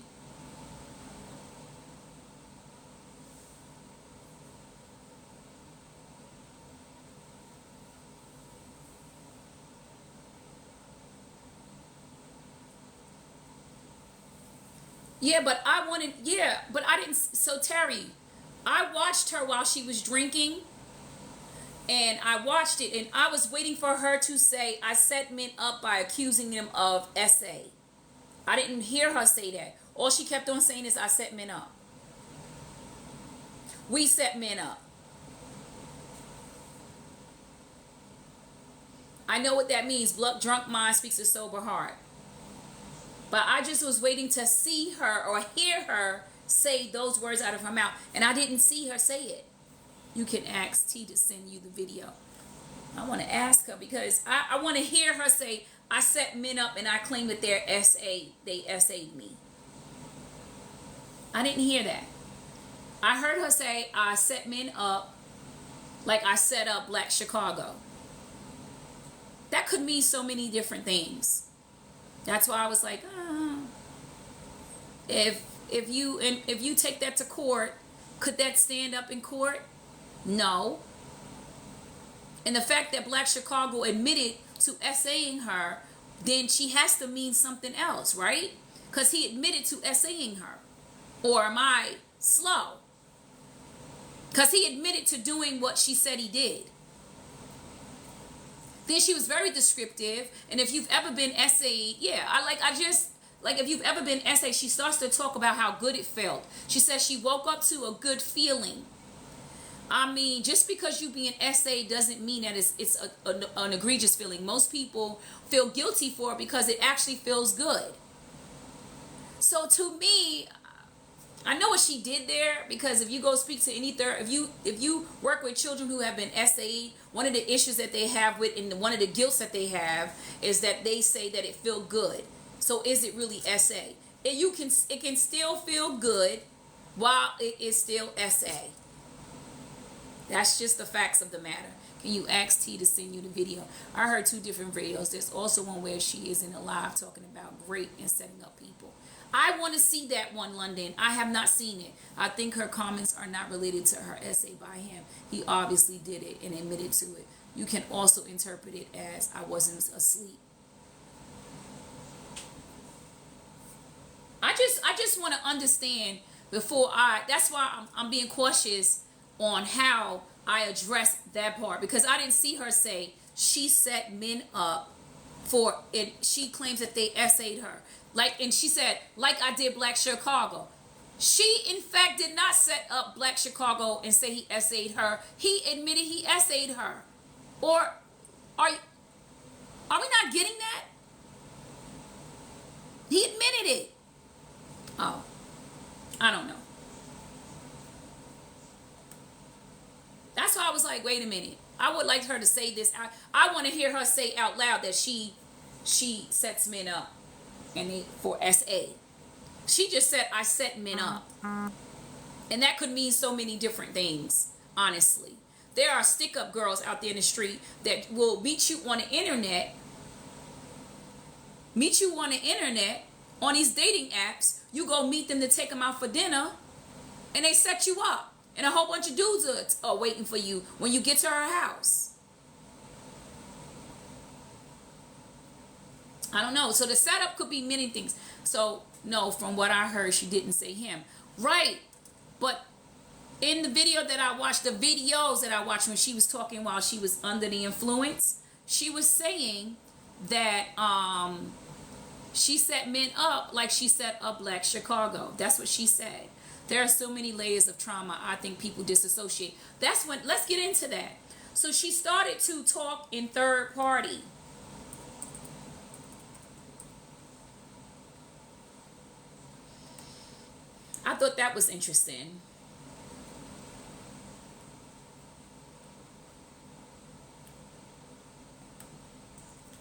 But I didn't. So Terry, I watched her while she was drinking. And I watched it, and I was waiting for her to say, I set men up by accusing them of SA. I didn't hear her say that. All she kept on saying is, I set men up. We set men up. I know what that means. Drunk mind speaks a sober heart. But I just was waiting to see her or hear her say those words out of her mouth. And I didn't see her say it. You can ask T to send you the video. I want to ask her because I want to hear her say, I set men up and I claim that they SA'd me. I didn't hear that. I heard her say, I set men up like I set up Black Chicago. That could mean so many different things. That's why I was like, if you take that to court, could that stand up in court? No. And the fact that Black Chicago admitted to essaying her, then she has to mean something else, right? Because he admitted to essaying her. Or am I slow? Because he admitted to doing what she said he did. Then she was very descriptive. And if you've ever been essayed, if you've ever been essayed, she starts to talk about how good it felt. She says she woke up to a good feeling. I mean, just because you being essayed doesn't mean that it's an egregious feeling. Most people feel guilty for it because it actually feels good. So to me, I know what she did there, because if you go speak to any if you work with children who have been essayed, one of the issues that they have with, and one of the guilts that they have, is that they say that it feel good. So is it really essay? It can still feel good while it is still essay. That's just the facts of the matter. Can you ask T to send you the video? I heard 2 different videos. There's also one where she is in a live talking about great and setting up people. I want to see that one, London. I have not seen it. I think her comments are not related to her essay by him. He obviously did it and admitted to it. You can also interpret it as I wasn't asleep. I just want to understand before that's why I'm being cautious on how I address that part, because I didn't see her say she set men up for it. She claims that they essayed her. And she said, like I did Black Chicago. She, in fact, did not set up Black Chicago and say he essayed her. He admitted he essayed her. Or are we not getting that? He admitted it. Oh, I don't know. That's why I was like, wait a minute. I would like her to say this. I want to hear her say out loud that she sets men up for SA. She just said, I set men up. And that could mean so many different things, honestly. There are stick-up girls out there in the street that will meet you on the internet. On these dating apps. You go meet them to take them out for dinner, and they set you up. And a whole bunch of dudes are waiting for you when you get to her house. I don't know. So the setup could be many things. So, no, from what I heard, she didn't say him. Right. But in the videos that I watched when she was talking while she was under the influence, she was saying that she set men up like she set up Black Chicago. That's what she said. There are so many layers of trauma. I think people disassociate. Let's get into that. So she started to talk in third party. I thought that was interesting.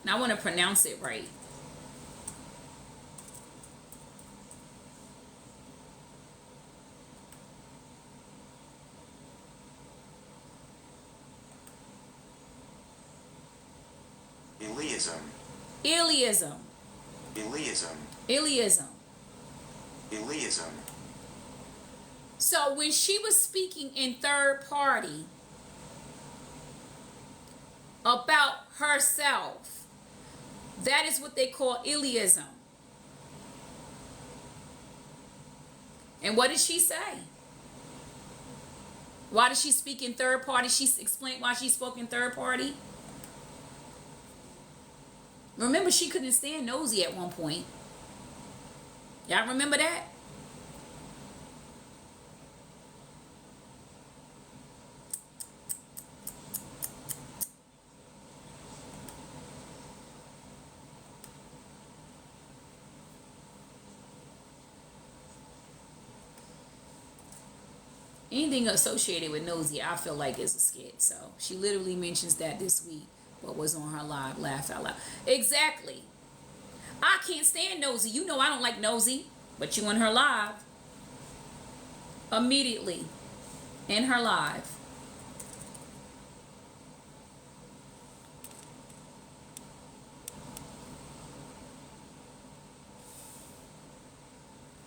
And I want to pronounce it right. Iliism. So when she was speaking in third party about herself, that is what they call Iliism. And what did she say? Why did she speak in third party? She explained why she spoke in third party. Remember, she couldn't stand Nosy at one point. Y'all remember that? Anything associated with Nosy, I feel like is a skit. So she literally mentions that this week. What was on her live, laugh out loud. Exactly. I can't stand Nosy. You know I don't like Nosy. But you in her live. Immediately. In her live.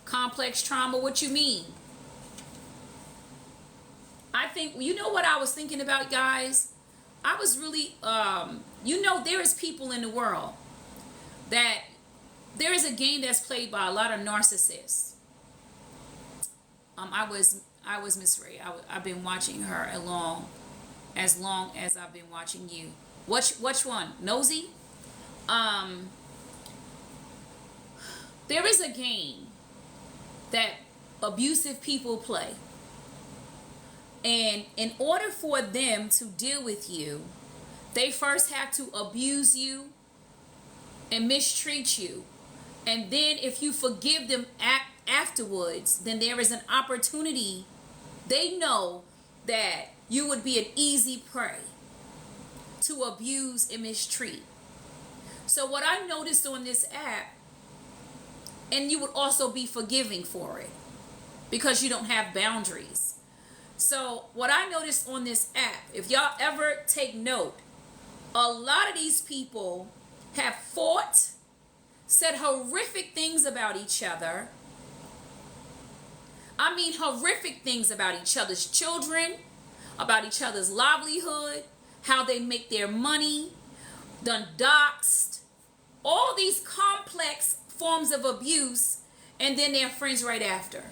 Complex trauma, what you mean? I think, you know what I was thinking about, guys? I was really, there is people in the world that there is a game that's played by a lot of narcissists. I was Miss Ray. I've been watching her as long as I've been watching you. Which one? Nosy? There is a game that abusive people play. And in order for them to deal with you, they first have to abuse you and mistreat you. And then if you forgive them afterwards, then there is an opportunity. They know that you would be an easy prey to abuse and mistreat. So what I noticed on this app, and you would also be forgiving for it because you don't have boundaries. So what I noticed on this app, if y'all ever take note, a lot of these people have fought, said horrific things about each other. I mean horrific things about each other's children, about each other's livelihood, how they make their money, done doxed, all these complex forms of abuse, and then they're friends right after.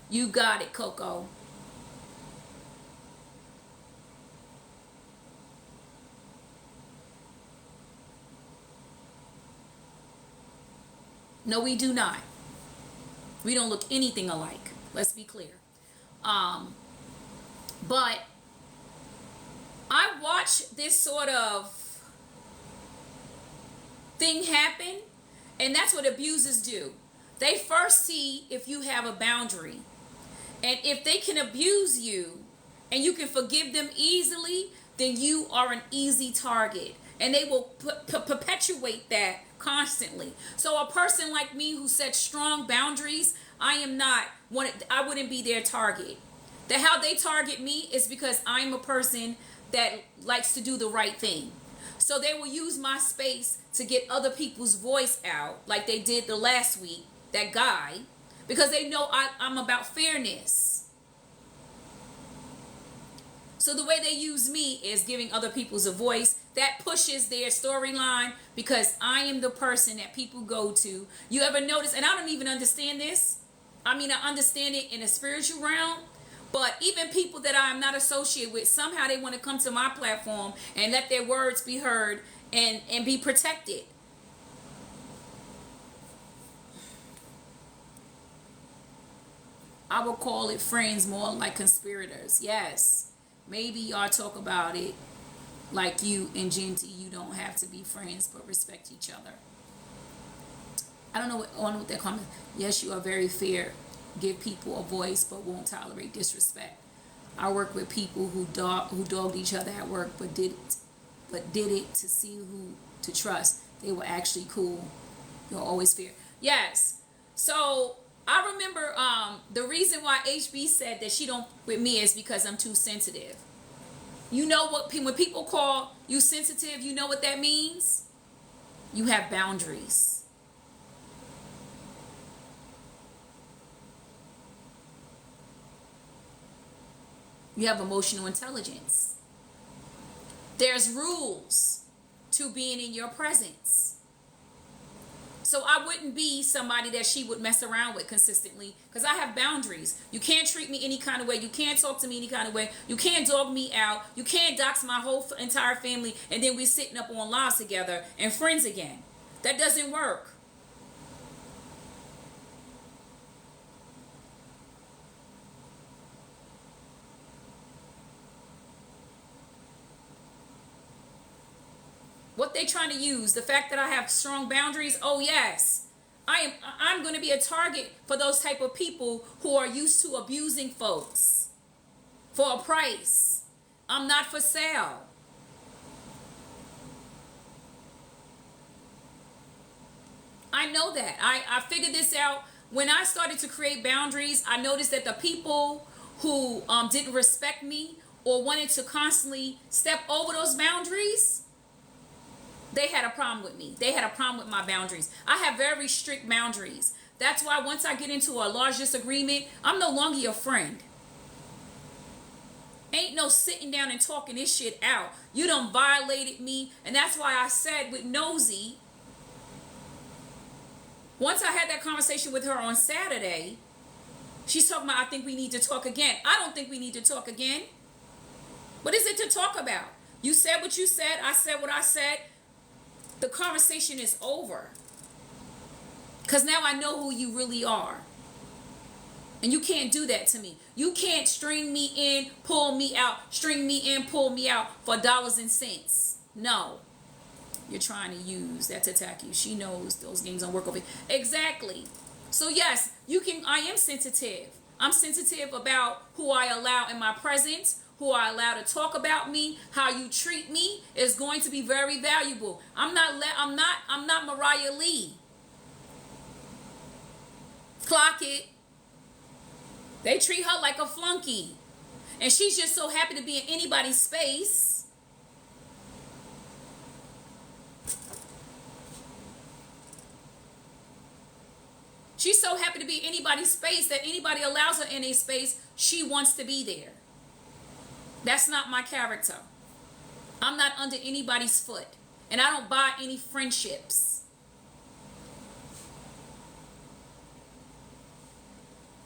You got it, Coco. No, we do not. We don't look anything alike. Let's be clear. But I watch this sort of thing happen, and that's what abusers do. They first see if you have a boundary. And if they can abuse you and you can forgive them easily, then you are an easy target. And they will perpetuate that constantly. So a person like me who sets strong boundaries, I wouldn't be their target. How they target me is because I'm a person that likes to do the right thing. So they will use my space to get other people's voice out, like they did the last week, that guy, because they know I'm about fairness. So the way they use me is giving other people's a voice. That pushes their storyline because I am the person that people go to. You ever notice, and I don't even understand this. I mean, I understand it in a spiritual realm, but even people that I am not associated with, somehow they want to come to my platform and let their words be heard and be protected. I would call it friends more like conspirators. Yes. Maybe y'all talk about it like you and Genty. You don't have to be friends, but respect each other. I don't know what they're calling. Yes, you are very fair. Give people a voice, but won't tolerate disrespect. I work with people who dogged each other at work, but did it to see who to trust. They were actually cool. You're always fair. Yes. So I remember the reason why HB said that she don't with me is because I'm too sensitive. You know what? When people call you sensitive, you know what that means? You have boundaries. You have emotional intelligence. There's rules to being in your presence. So I wouldn't be somebody that she would mess around with consistently because I have boundaries. You can't treat me any kind of way. You can't talk to me any kind of way. You can't dog me out. You can't dox my whole entire family and then we're sitting up on lives together and friends again. That doesn't work. What they trying to use, the fact that I have strong boundaries, oh yes. I'm going to be a target for those type of people who are used to abusing folks for a price. I'm not for sale. I know that. I figured this out when I started to create boundaries. I noticed that the people who didn't respect me or wanted to constantly step over those boundaries, they had a problem with me. They had a problem with my boundaries. I have very strict boundaries. That's why once I get into a large disagreement, I'm no longer your friend. Ain't no sitting down and talking this shit out. You done violated me. And that's why I said with Nosy, once I had that conversation with her on Saturday, she's talking about, I think we need to talk again. I don't think we need to talk again. What is it to talk about? You said what you said. I said what I said. The conversation is over. Because now I know who you really are. And you can't do that to me. You can't string me in, pull me out, string me in, pull me out for dollars and cents. No. You're trying to use that to attack you. She knows those games don't work over here. Exactly. So yes, I am sensitive. I'm sensitive about who I allow in my presence, who I allow to talk about me. How you treat me is going to be very valuable. I'm not Mariah Lee. Clock it. They treat her like a flunky. And she's just so happy to be in anybody's space. She's so happy to be in anybody's space that anybody allows her in a space, she wants to be there. That's not my character. I'm not under anybody's foot. And I don't buy any friendships.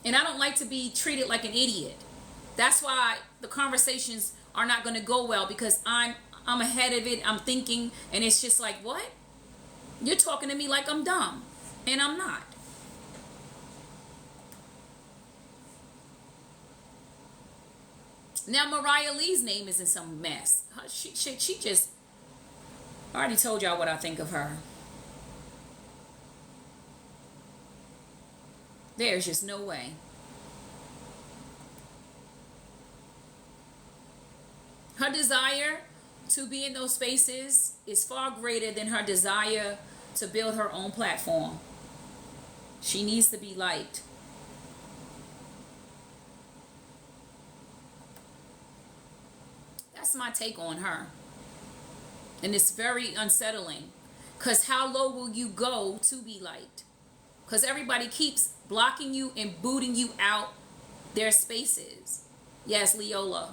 And I don't like to be treated like an idiot. That's why the conversations are not going to go well, because I'm ahead of it. I'm thinking, and it's just like, what? You're talking to me like I'm dumb, and I'm not. Now Mariah Lee's name is in some mess. She just, I already told y'all what I think of her. There's just no way. Her desire to be in those spaces is far greater than her desire to build her own platform. She needs to be liked. That's my take on her. And it's very unsettling. Because how low will you go to be liked? Because everybody keeps blocking you and booting you out their spaces. Yes, Leola.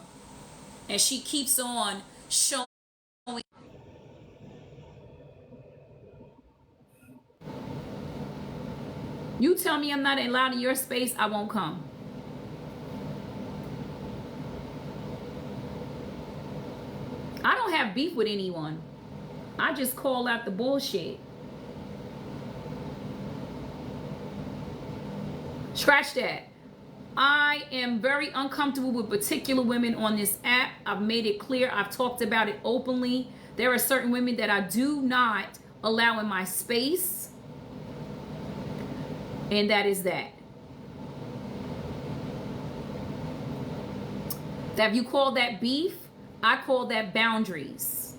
And she keeps on showing. You tell me I'm not allowed in your space, I won't come. I don't have beef with anyone. I just call out the bullshit. Scratch that. I am very uncomfortable with particular women on this app. I've made it clear. I've talked about it openly. There are certain women that I do not allow in my space. And that is that. That you call that beef, I call that boundaries.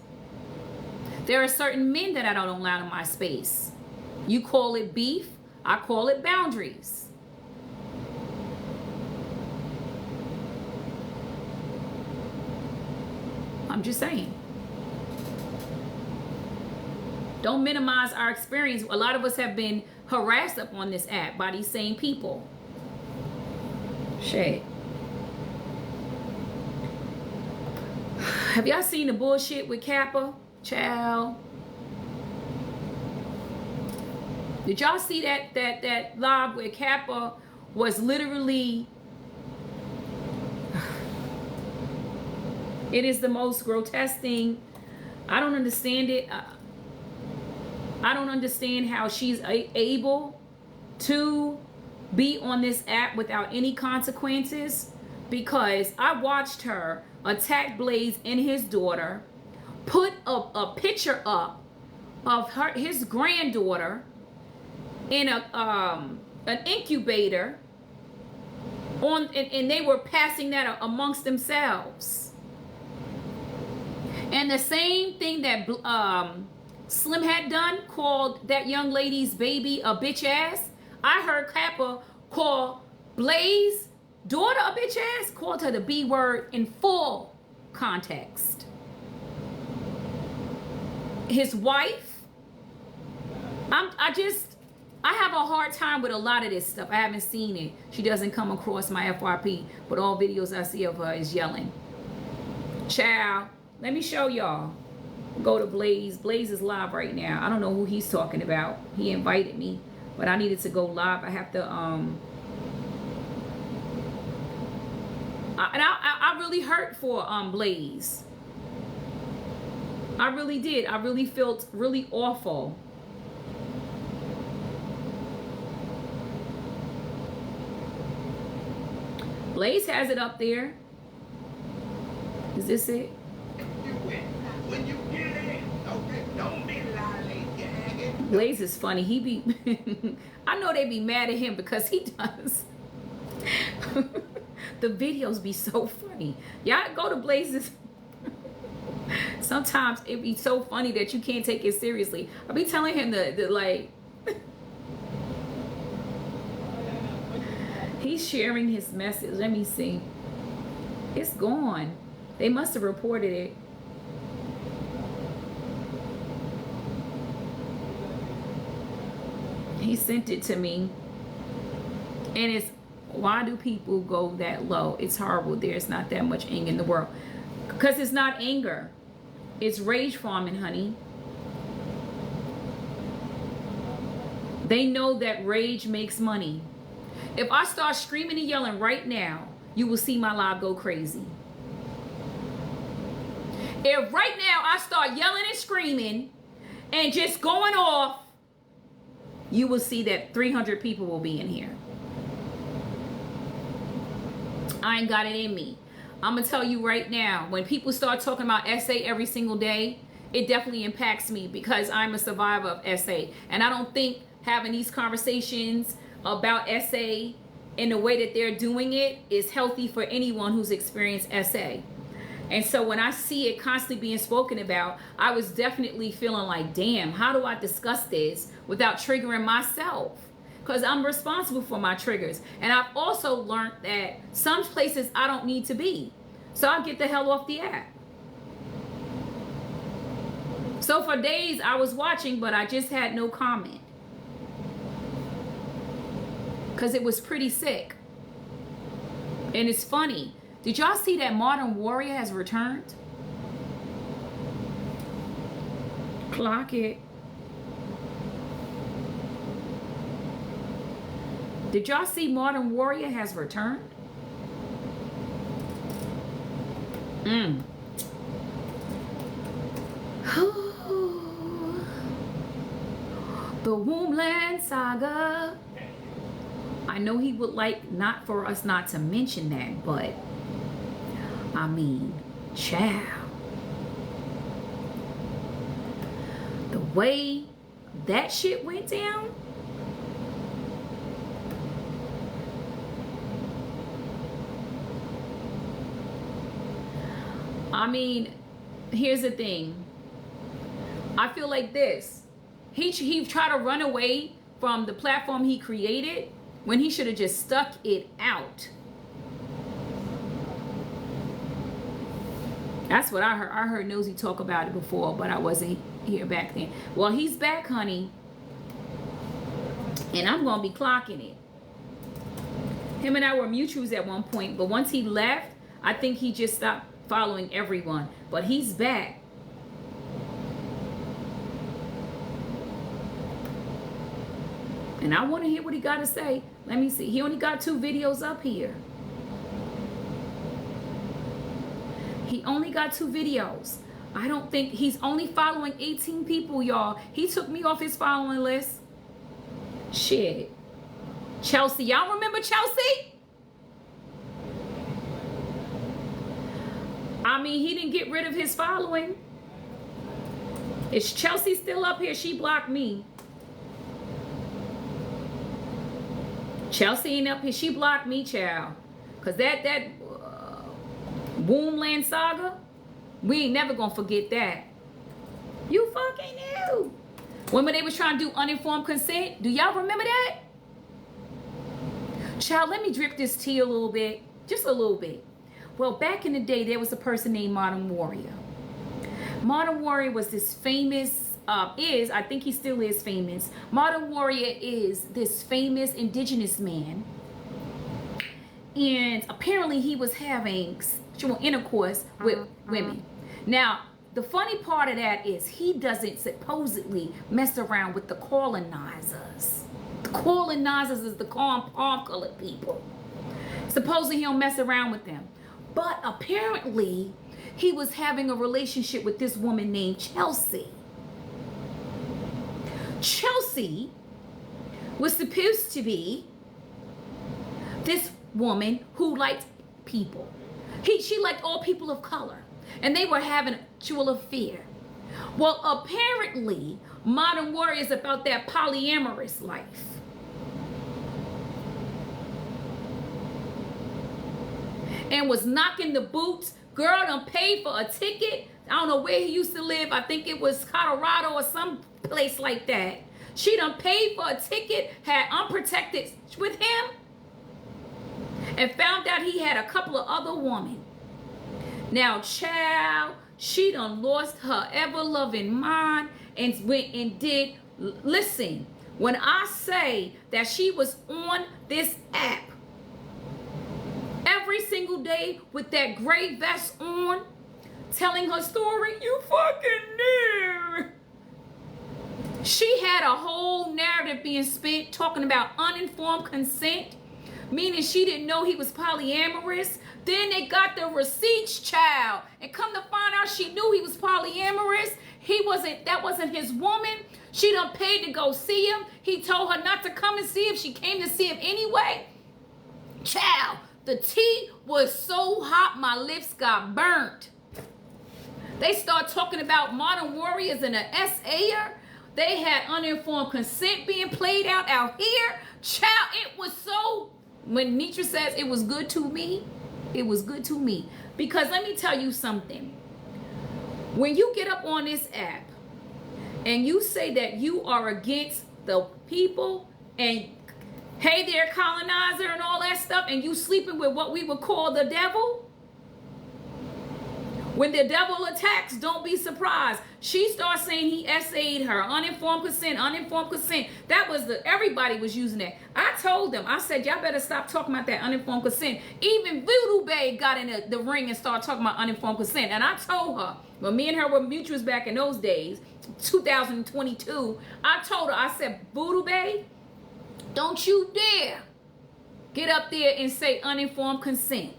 There are certain men that I don't allow in my space. You call it beef, I call it boundaries. I'm just saying. Don't minimize our experience. A lot of us have been harassed up on this app by these same people. Shit. Have y'all seen the bullshit with Kappa? Child. Did y'all see that live where Kappa was literally... It is the most grotesque thing. I don't understand it. I don't understand how she's able to be on this app without any consequences, because I watched her attack Blaze and his daughter, put a picture up of his granddaughter in an incubator and they were passing that amongst themselves. And the same thing that Slim had done, called that young lady's baby a bitch ass. I heard Kappa call Blaze's daughter a bitch ass, called her the B word in full context. His wife, I have a hard time with a lot of this stuff. I haven't seen it. She doesn't come across my FYP, but all videos I see of her is yelling. Child, let me show y'all. Go to Blaze. Blaze is live right now. I don't know who he's talking about. He invited me, but I needed to go live. I have to I really hurt for Blaze. I really did. I really felt really awful. Blaze has it up there. Is this it? When you get in, okay, don't be lollygagging. Blaze is funny. He be I know they be mad at him because he does. The videos be so funny. Y'all go to Blaze's. Sometimes it be so funny that you can't take it seriously. I be telling him the like. He's sharing his message. Let me see. It's gone. They must have reported it. He sent it to me. And it's, why do people go that low? It's horrible. There's not that much anger in the world. Because it's not anger. It's rage farming, honey. They know that rage makes money. If I start screaming and yelling right now, you will see my live go crazy. If right now I start yelling and screaming and just going off, you will see that 300 people will be in here. I ain't got it in me. I'm going to tell you right now, when people start talking about SA every single day, it definitely impacts me because I'm a survivor of SA. And I don't think having these conversations about SA in the way that they're doing it is healthy for anyone who's experienced SA. And so when I see it constantly being spoken about, I was definitely feeling like, damn, how do I discuss this without triggering myself? Because I'm responsible for my triggers. And I've also learned that some places I don't need to be. So I'll get the hell off the app. So for days I was watching, but I just had no comment. Because it was pretty sick. And it's funny. Did y'all see that Modern Warrior has returned? Clock it. Did y'all see Modern Warrior has returned? The Wombland Saga. I know he would like not for us not to mention that, but I mean, child. The way that shit went down. I mean, here's the thing. I feel like this. He tried to run away from the platform he created when he should have just stuck it out. That's what I heard. I heard Nosy talk about it before, but I wasn't here back then. Well, he's back, honey. And I'm going to be clocking it. Him and I were mutuals at one point, but once he left, I think he just stopped following everyone. But he's back. And I want to hear what he got to say. Let me see. He only got 2 videos up here. He only got 2 videos. I don't think he's only following 18 people, y'all. He took me off his following list. Shit. Chelsea. Y'all remember Chelsea? I mean, he didn't get rid of his following. Is Chelsea still up here? She blocked me. Chelsea ain't up here. She blocked me, child. Because that Wombland Saga, we ain't never going to forget that. You fucking knew. When they was trying to do uninformed consent, do y'all remember that? Child, let me drip this tea a little bit. Just a little bit. Well, back in the day, there was a person named Modern Warrior. Modern Warrior was this famous, I think he still is famous. Modern Warrior is this famous indigenous man. And apparently he was having sexual intercourse with women. Now, the funny part of that is he doesn't supposedly mess around with the colonizers. The colonizers is the palm colored people. Supposedly he don't mess around with them. But apparently he was having a relationship with this woman named Chelsea. Chelsea was supposed to be this woman who liked people. She liked all people of color. And they were having a sexual affair. Well, apparently, Modern Warrior is about that polyamorous life. And was knocking the boots. Girl done paid for a ticket. I don't know where he used to live. I think it was Colorado or some place like that. She done paid for a ticket, had unprotected with him, and found out he had a couple of other women. Now, child, she done lost her ever-loving mind and went and did. Listen, when I say that she was on this app every single day with that gray vest on, telling her story, you fucking knew. She had a whole narrative being spent talking about uninformed consent, meaning she didn't know he was polyamorous. Then they got the receipts, child, and come to find out she knew he was polyamorous. That wasn't his woman. She done paid to go see him. He told her not to come and see him. She came to see him anyway. Child, the tea was so hot my lips got burnt. They start talking about Modern Warriors and an SA'er. They had uninformed consent being played out here. Child, it was so, when Nitra says it was good to me, it was good to me. Because let me tell you something. When you get up on this app and you say that you are against the people and hey there colonizer and all that stuff, and you sleeping with what we would call the devil, when the devil attacks, don't be surprised. She starts saying he SA'd her. Uninformed consent, uninformed consent. That was everybody was using that. I told them, I said, y'all better stop talking about that uninformed consent. Even Voodoo Babe got in the ring and started talking about uninformed consent. And I told her, when me and her were mutuals back in those days, 2022, I told her, I said, Voodoo Babe, don't you dare get up there and say uninformed consent.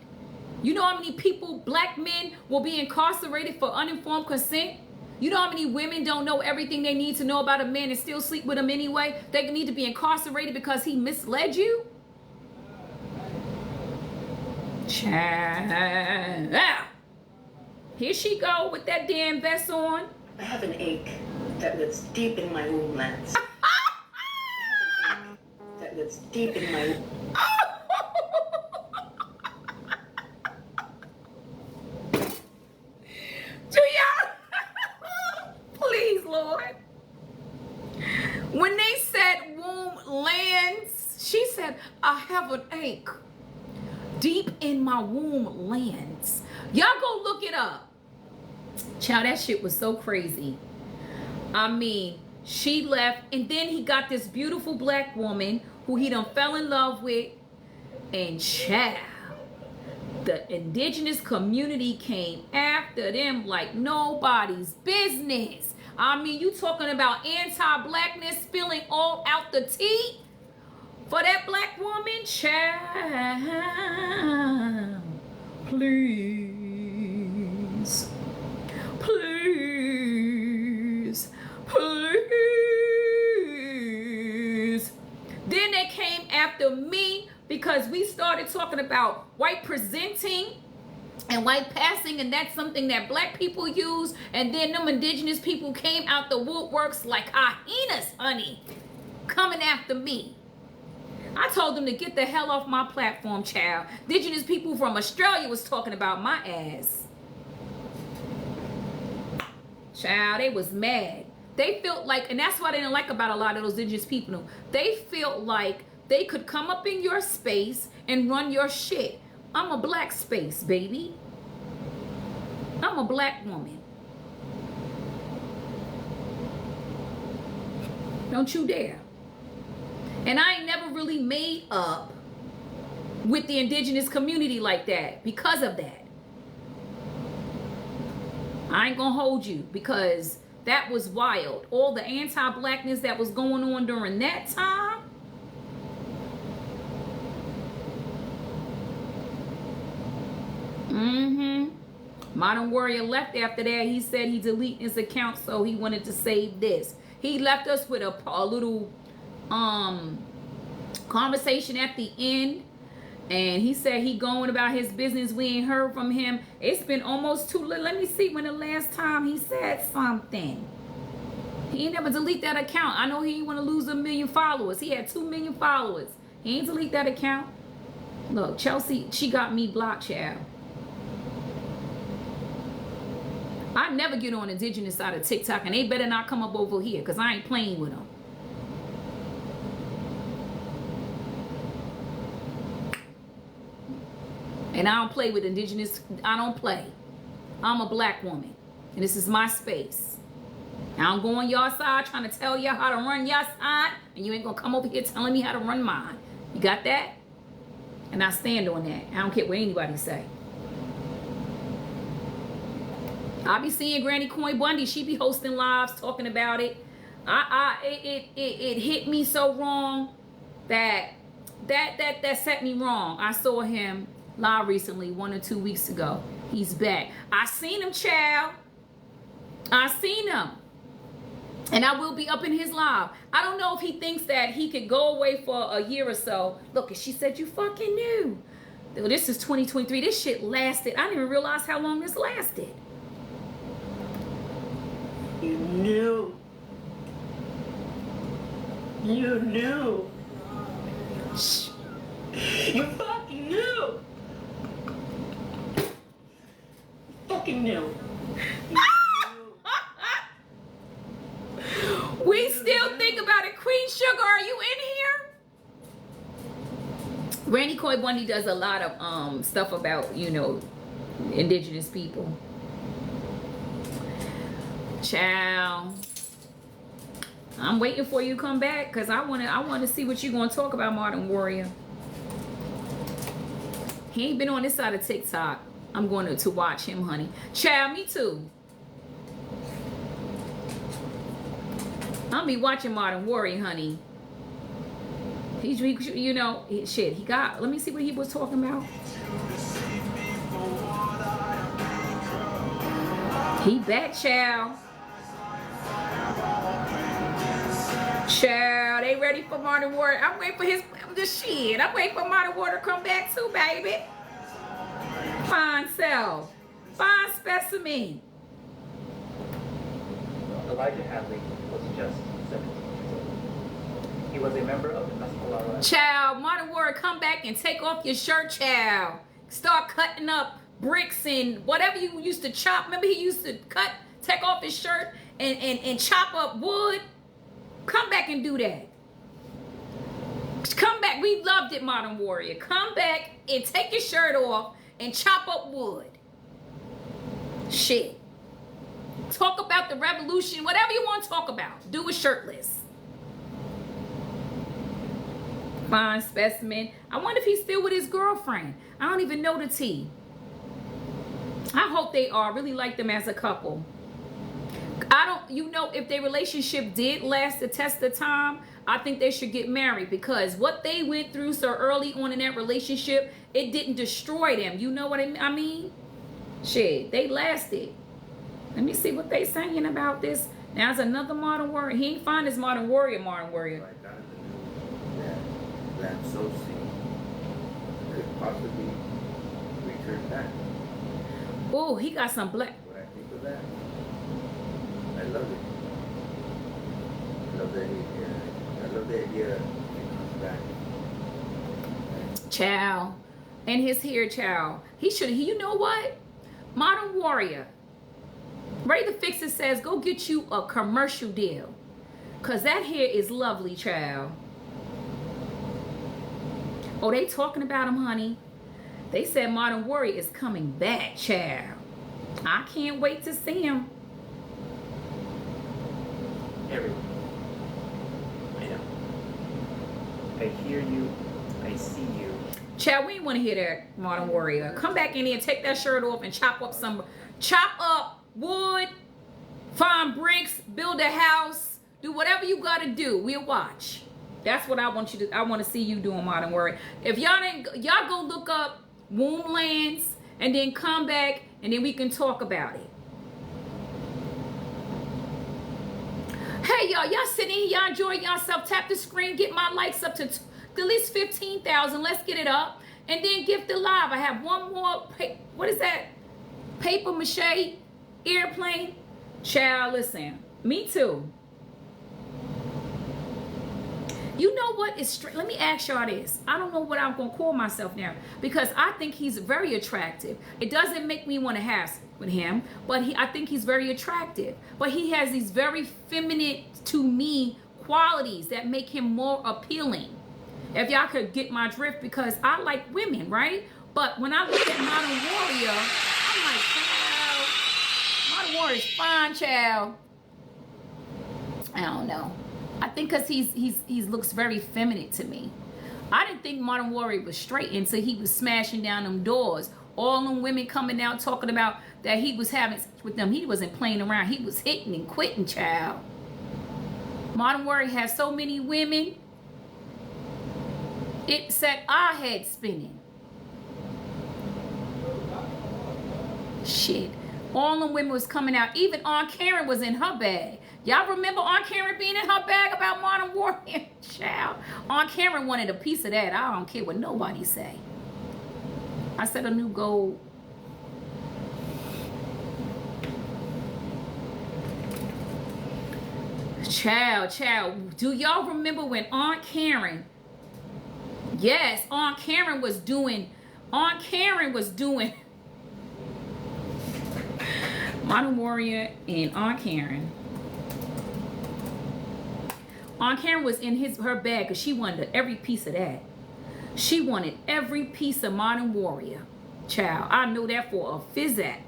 You know how many people, black men, will be incarcerated for uninformed consent? You know how many women don't know everything they need to know about a man and still sleep with him anyway? They need to be incarcerated because he misled you? Child. Here she go with that damn vest on. I have an ache that lives deep in my womb lands. I have an ache that lives deep in my womb. Please, Lord. When they said womb lands, she said, I have an ache. Deep in my womb lands. Y'all go look it up. Child, that shit was so crazy. I mean, she left, and then he got this beautiful black woman who he done fell in love with, and child, the indigenous community came after them like nobody's business. I mean, you talking about anti-blackness spilling all out the tea for that black woman? Child, please, please, please. Then they came after me because we started talking about white presenting and white passing, and that's something that black people use. And then them indigenous people came out the woodworks like hyenas, honey, coming after me. I told them to get the hell off my platform, child. Indigenous people from Australia was talking about my ass. Child, they was mad. They felt like, and that's what I didn't like about a lot of those indigenous people. They felt like they could come up in your space and run your shit. I'm a black space, baby. I'm a black woman. Don't you dare. And I ain't never really made up with the indigenous community like that because of that. I ain't gonna hold you, because that was wild. All the anti-blackness that was going on during that time. Modern Warrior left after that. He said he deleted his account, so he wanted to save this. He left us with a little conversation at the end, and he said he going about his business. We ain't heard from him. It's been almost let me see when the last time he said something. He ain't never delete that account. I know he ain't want to lose 1 million followers. He had 2 million followers. He ain't delete that account. Look, Chelsea, she got me blocked, child. I never get on indigenous side of TikTok, and they better not come up over here, because I ain't playing with them. And I don't play with indigenous. I don't play. I'm a black woman, and this is my space. I don't go on your side trying to tell y'all how to run your side, and you ain't gonna come over here telling me how to run mine. You got that? And I stand on that. I don't care what anybody say. I be seeing Granny Coin Bundy. She be hosting lives talking about it. It hit me so wrong that set me wrong. I saw him live recently, 1 or 2 weeks ago. He's back. I seen him, child. I seen him. And I will be up in his live. I don't know if he thinks that he could go away for a year or so. Look, she said you fucking knew. This is 2023. This shit lasted. I didn't even realize how long this lasted. You knew. You knew. Shh. You fucking knew. Fucking knew. We still think about it. Queen Sugar, are you in here? Granny Coy Bundy does a lot of stuff about, you know, indigenous people. Child, I'm waiting for you to come back, because I want to see what you're going to talk about, Modern Warrior. He ain't been on this side of TikTok. I'm going to watch him, honey. Child, me too. I'll be watching Modern Warrior, honey. He's, you know, shit, he got, let me see what he was talking about. He back, child. Child, they ready for Modern Warrior. I'm waiting for I'm waiting for Modern Warrior to come back too, baby. Fine self. Fine specimen. Elijah Hadley was just 17 years old. He was a member of the Mescalero. Child, Modern Warrior, come back and take off your shirt, child. Start cutting up bricks and whatever you used to chop. Remember he used to take off his shirt and chop up wood? Come back and do that. Come back. We loved it, Modern Warrior. Come back and take your shirt off and chop up wood. Shit. Talk about the revolution. Whatever you want to talk about. Do it shirtless. Fine specimen. I wonder if he's still with his girlfriend. I don't even know the tea. I hope they are. I really like them as a couple. You know, if their relationship did last the test of time, I think they should get married, because what they went through so early on in that relationship, it didn't destroy them. You know what I mean? Shit, they lasted. Let me see what they saying about this. Now, there's another Modern Warrior. He ain't find his Modern Warrior. That Sosi could possibly return back. Oh, he got some black. What I think of that, I love it. I love the idea. I love the idea that he comes back. Child. And his hair, child. He should, you know what? Modern Warrior. RaeTheFixer says, go get you a commercial deal. Because that hair is lovely, child. Oh, they talking about him, honey. They said Modern Warrior is coming back, child. I can't wait to see him. Everyone. I know. I hear you. I see you. Child, we ain't want to hear that, Modern Warrior. Come back in here, take that shirt off, and chop up wood, find bricks, build a house, do whatever you gotta do. We'll watch. That's what I want you to. I want to see you doing, Modern Warrior. If y'all didn't, y'all go look up womb lands and then come back and then we can talk about it. Hey y'all sitting here, y'all enjoying yourself. Tap the screen, get my likes up to at least 15,000. Let's get it up. And then gift the live. I have one more, what is that? Paper mache airplane. Child, listen, me too. You know what is straight? Let me ask y'all this. I don't know what I'm going to call myself now because I think he's very attractive. It doesn't make me want to have with him, but I think he's very attractive. But he has these very feminine to me qualities that make him more appealing. If y'all could get my drift, because I like women, right? But when I look at Modern Warrior, I'm like, child, Modern Warrior's fine, child. I don't know. I think because he looks very feminine to me. I didn't think Modern Warrior was straight until he was smashing down them doors. All them women coming out talking about that he was having sex with them. He wasn't playing around. He was hitting and quitting, child. Modern Warrior has so many women. It set our head spinning. Shit. All them women was coming out. Even Aunt Karen was in her bag. Y'all remember Aunt Karen being in her bag about Modern Warrior? Child. Aunt Karen wanted a piece of that. I don't care what nobody say. I set a new goal. Child. Do y'all remember when Aunt Karen... Yes, Aunt Karen was doing Modern Warrior and Aunt Karen. Aunt Karen was in her bag because she wanted every piece of that. She wanted every piece of Modern Warrior. Child, I know that for a physact.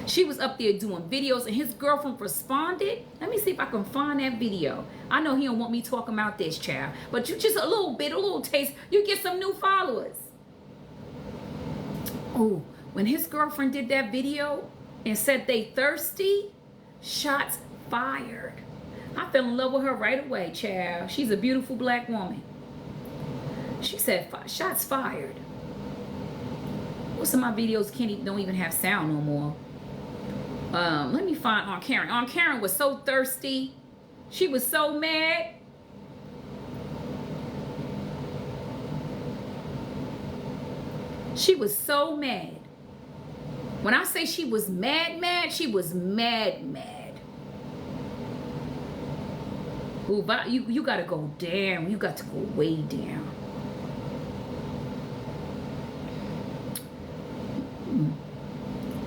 She was up there doing videos and his girlfriend responded. Let me see if I can find that video. I know he don't want me talking about this, child. But you just a little bit, a little taste, you get some new followers. Oh, when his girlfriend did that video and said they thirsty, shots fired. I fell in love with her right away, child. She's a beautiful black woman. She said, shots fired. Most of my videos don't even have sound no more. Let me find Aunt Karen. Aunt Karen was so thirsty. She was so mad. She was so mad. When I say she was mad, she was mad. Ooh, but you gotta go down. You got to go way down.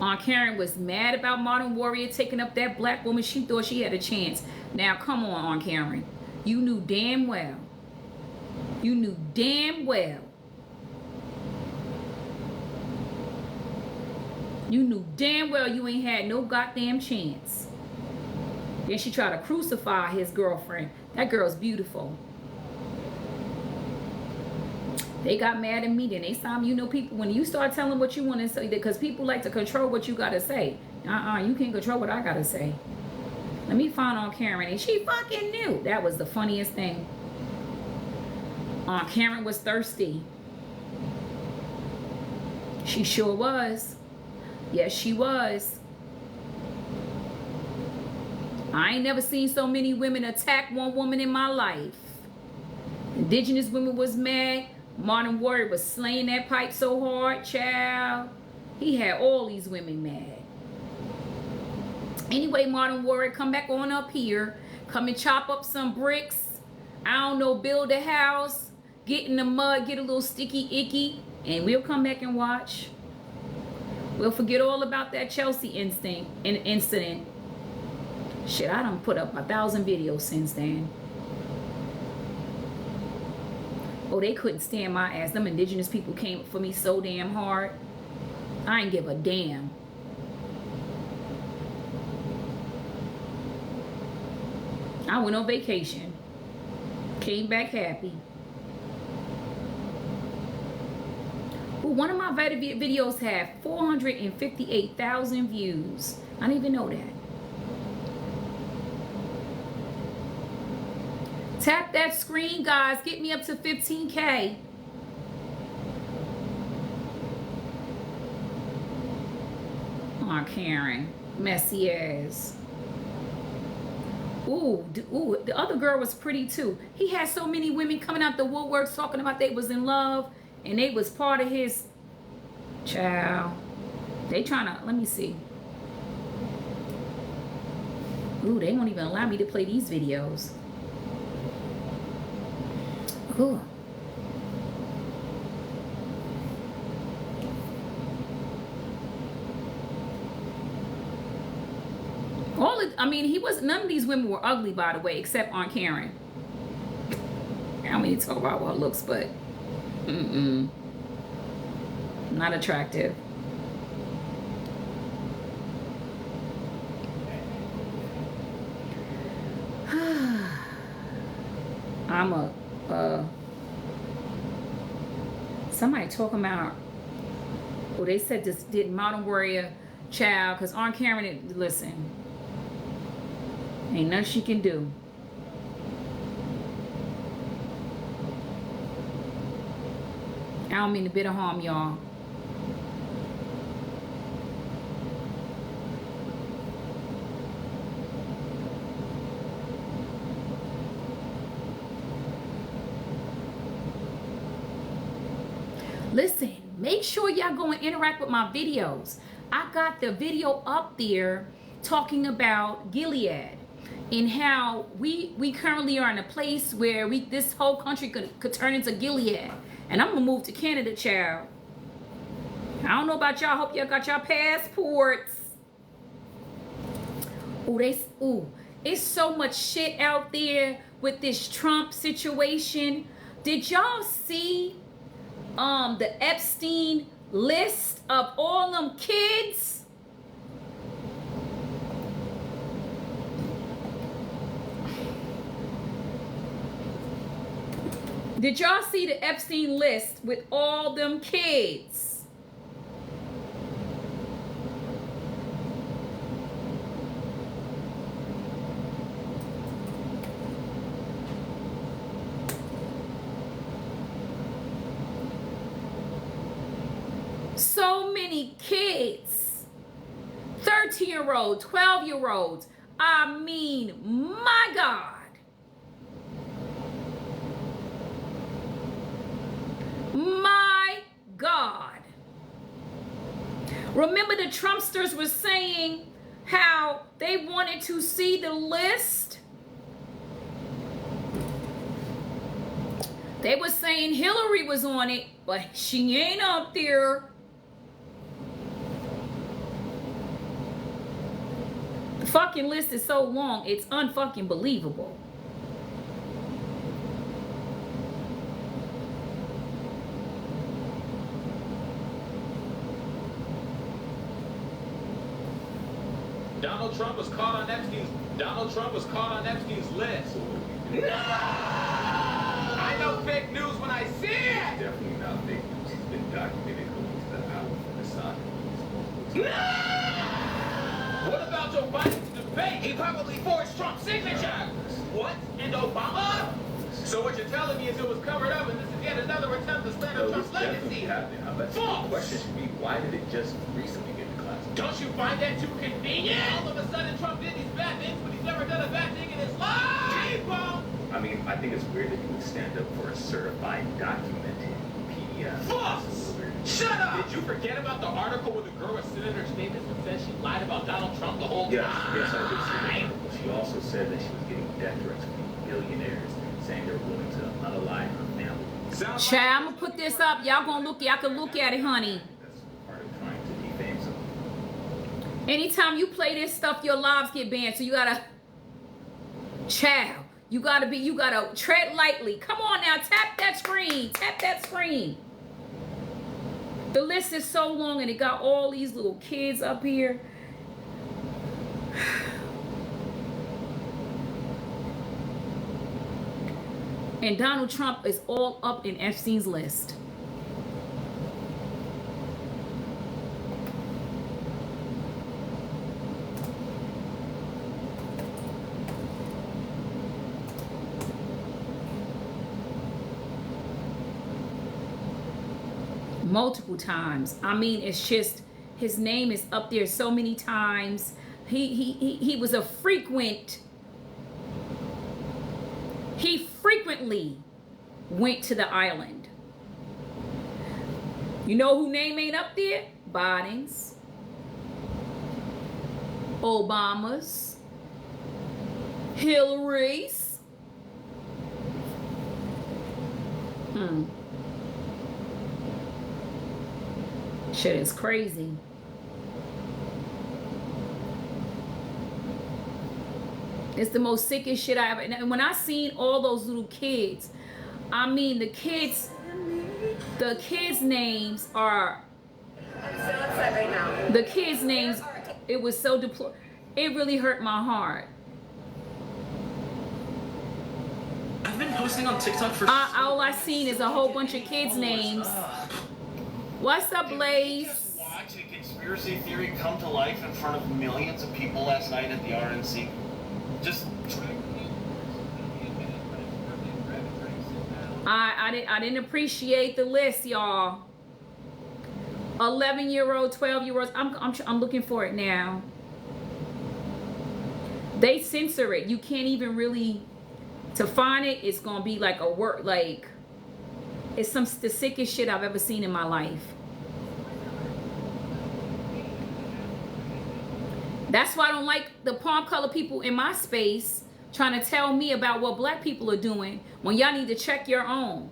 Aunt Karen was mad about Modern Warrior taking up that black woman. She thought she had a chance. Now, come on, Aunt Karen. You knew damn well. You knew damn well. You knew damn well you ain't had no goddamn chance. Then she tried to crucify his girlfriend. That girl's beautiful. They got mad at me. Then they saw me. You know, people, when you start telling what you want to say, because people like to control what you got to say. You can't control what I got to say. Let me find Aunt Karen. And she fucking knew. That was the funniest thing. Aunt Karen was thirsty. She sure was. Yes, she was. I ain't never seen so many women attack one woman in my life. Indigenous women was mad. Modern Warrior was slaying that pipe so hard, child. He had all these women mad. Anyway, Modern Warrior, come back on up here. Come and chop up some bricks. I don't know, build a house. Get in the mud, get a little sticky icky. And we'll come back and watch. We'll forget all about that Chelsea incident. Shit, I done put up 1,000 videos since then. Oh, they couldn't stand my ass. Them indigenous people came for me so damn hard. I ain't give a damn. I went on vacation. Came back happy. Ooh, one of my videos had 458,000 views. I didn't even know that. Tap that screen, guys. Get me up to 15K. Aw, Karen. Messy ass. Ooh, the other girl was pretty too. He had so many women coming out the woodworks talking about they was in love and they was part of his child. They trying to, let me see. Ooh, they won't even allow me to play these videos. Ooh. I mean, none of these women were ugly, by the way, except Aunt Karen. I don't mean to talk about what looks, but not attractive. Somebody talking about, well, they said this did Modern Warrior child, because Aunt Karen, listen, ain't nothing she can do. I don't mean a bit of harm, y'all. Listen, make sure y'all go and interact with my videos. I got the video up there talking about Gilead and how we currently are in a place where this whole country could turn into Gilead. And I'm gonna move to Canada, child. I don't know about y'all. Hope y'all got y'all passports. It's so much shit out there with this Trump situation. Did y'all see the Epstein list of all them kids? Did y'all see the Epstein list with all them kids? So many kids. 13-year-olds, 12-year-olds. I mean, my God. My God. Remember the Trumpsters were saying how they wanted to see the list? They were saying Hillary was on it, but she ain't up there. The fucking list is so long, it's unfucking believable. Donald Trump was caught on Epstein's list. No! I know fake news when I see it! Definitely not fake news. It's been documented going to the hour from the side. No! What about Joe Biden's debate? He probably forged Trump's signature. What? And Obama? So what you're telling me is it was covered up and this is yet another attempt to slander Trump's legacy. The question should be, why did it just recently get declassified? Don't you find that too convenient? All of a sudden Trump did these bad things, but he's never done a bad thing in his life. I mean, I think it's weird that you would stand up for a certified, documented PDF. False! Shut up! Did you forget about the article where the girl with Senator Stevens said she lied about Donald Trump the whole time? Yes, I did see that article. She also said that she was getting death threats from billionaires, saying they're willing to unalive her family. Child, I'm gonna put this up. Y'all can look at it, honey. That's part of trying to defame someone. Anytime you play this stuff, your lives get banned. So you gotta, child, you gotta tread lightly. Come on now, tap that screen. Tap that screen. The list is so long and it got all these little kids up here. And Donald Trump is all up in Epstein's list. multiple times. I mean, it's just his name is up there so many times. He was a frequent. He frequently went to the island. You know who name ain't up there? Biden's, Obama's, Hillary's. Shit is crazy. It's the most sickest shit I ever. And when I seen all those little kids, I mean the kids' names are. The kids' names. It was so deplorable. It really hurt my heart. I've been posting on TikTok for. All I seen is a whole bunch of kids' names. What's up, Blaze? Just watch a conspiracy theory come to life in front of millions of people last night at the RNC. Just. I didn't appreciate the list, y'all. 11-year-old, 12-year-olds. I'm looking for it now. They censor it. You can't even really. To find it, it's gonna be like a word. Like it's the sickest shit I've ever seen in my life. That's why I don't like the palm color people in my space trying to tell me about what black people are doing when y'all need to check your own.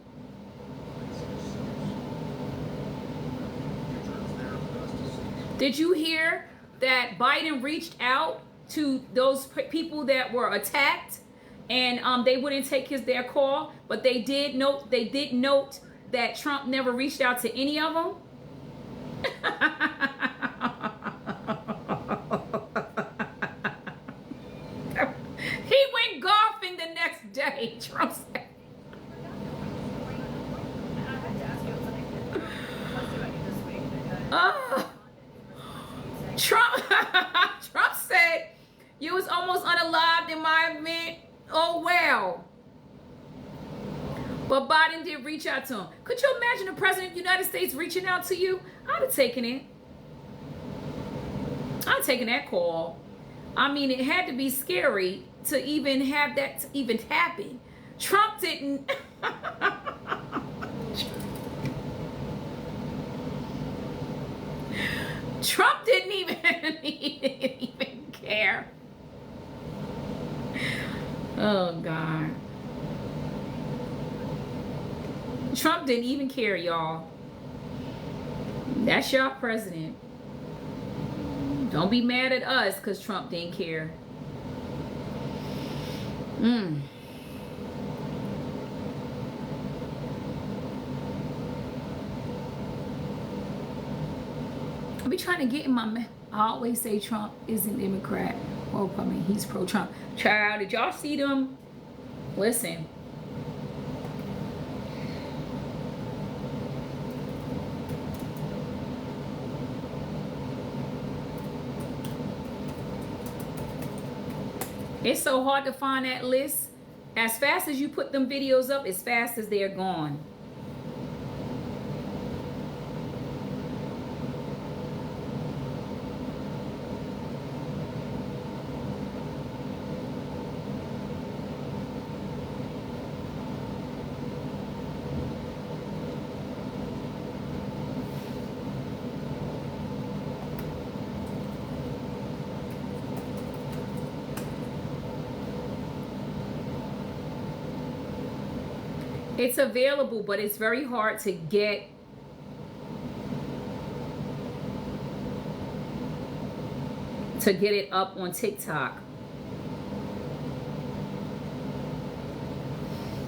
Did you hear that Biden reached out to those people that were attacked and they wouldn't take their call, but they did note that Trump never reached out to any of them? He went golfing the next day, Trump said. Trump said you was almost unalived in my event. Oh well. But Biden did reach out to him. Could you imagine the president of the United States reaching out to you? I'd have taken it. I'd have taken that call. I mean, it had to be scary to even have that to even happen. Trump didn't. Trump didn't even care. Oh, God. Trump didn't even care, y'all. That's your president. Don't be mad at us because Trump didn't care. I be trying to get in my. I always say Trump isn't Democrat. Well, I mean, he's pro-Trump. Child, did y'all see them? Listen. It's so hard to find that list. As fast as you put them videos up, as fast as they're gone. It's available, but it's very hard to get. To get it up on TikTok.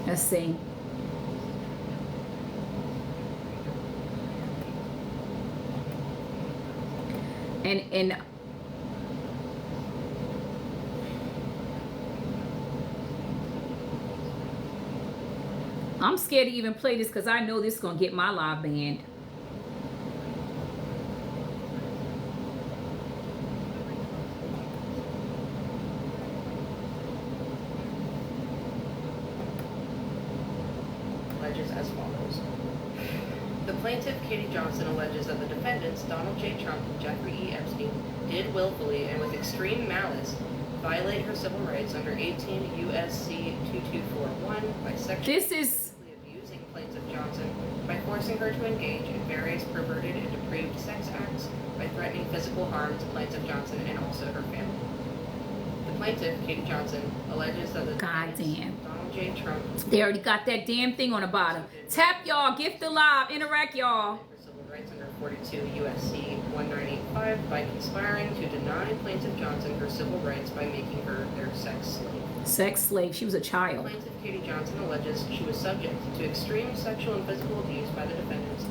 Let's see. And I'm scared to even play this because I know this is going to get my live banned. Alleges as follows. The plaintiff, Katie Johnson, alleges that the defendants, Donald J. Trump and Jeffrey E. Epstein, did willfully and with extreme malice violate her civil rights under 18 U.S.C. 2241 by sexually abusing plaintiff Johnson, by forcing her to engage in various perverted and depraved sex acts, by threatening physical harm to plaintiff Johnson and also her family. The plaintiff, Katie Johnson, alleges that the Donald J. Trump... They already got that damn thing on the bottom. Tap, y'all. Gift the live. Interact, y'all. Civil rights under 42 U.S.C. 1985 by conspiring to deny plaintiff Johnson her civil rights by making her their sex slave. Sex slave. She was a child. Plaintiff Katie Johnson alleges she was subject to extreme sexual and physical abuse by the defendants.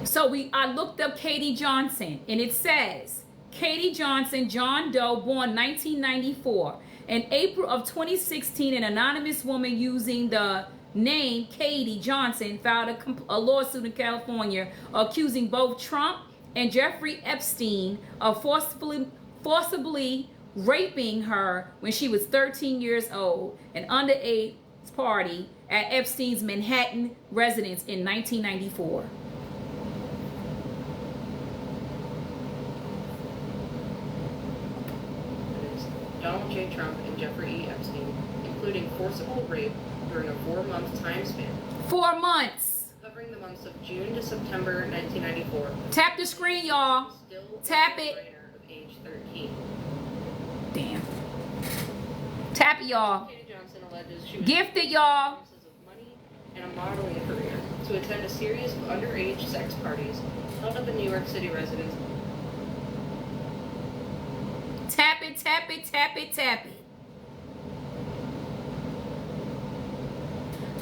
So I looked up Katie Johnson, and it says, Katie Johnson, John Doe, born 1994. In April of 2016, an anonymous woman using the name Katie Johnson filed a lawsuit in California accusing both Trump and Jeffrey Epstein of forcibly raping her when she was 13 years old, an underage party at Epstein's Manhattan residence in 1994. Donald J. Trump and Jeffrey E. Epstein, including forcible rape during a 4-month time span. 4 months! Covering the months of June to September 1994. Tap the screen, y'all. Tap it. Of age 13. Damn. Tap it, y'all. Katie Johnson alleges she was Gift it, y'all. of money and a modeling career to attend a series of underage sex parties held at the New York City residence. Tap it, tap it, tap it, tap it.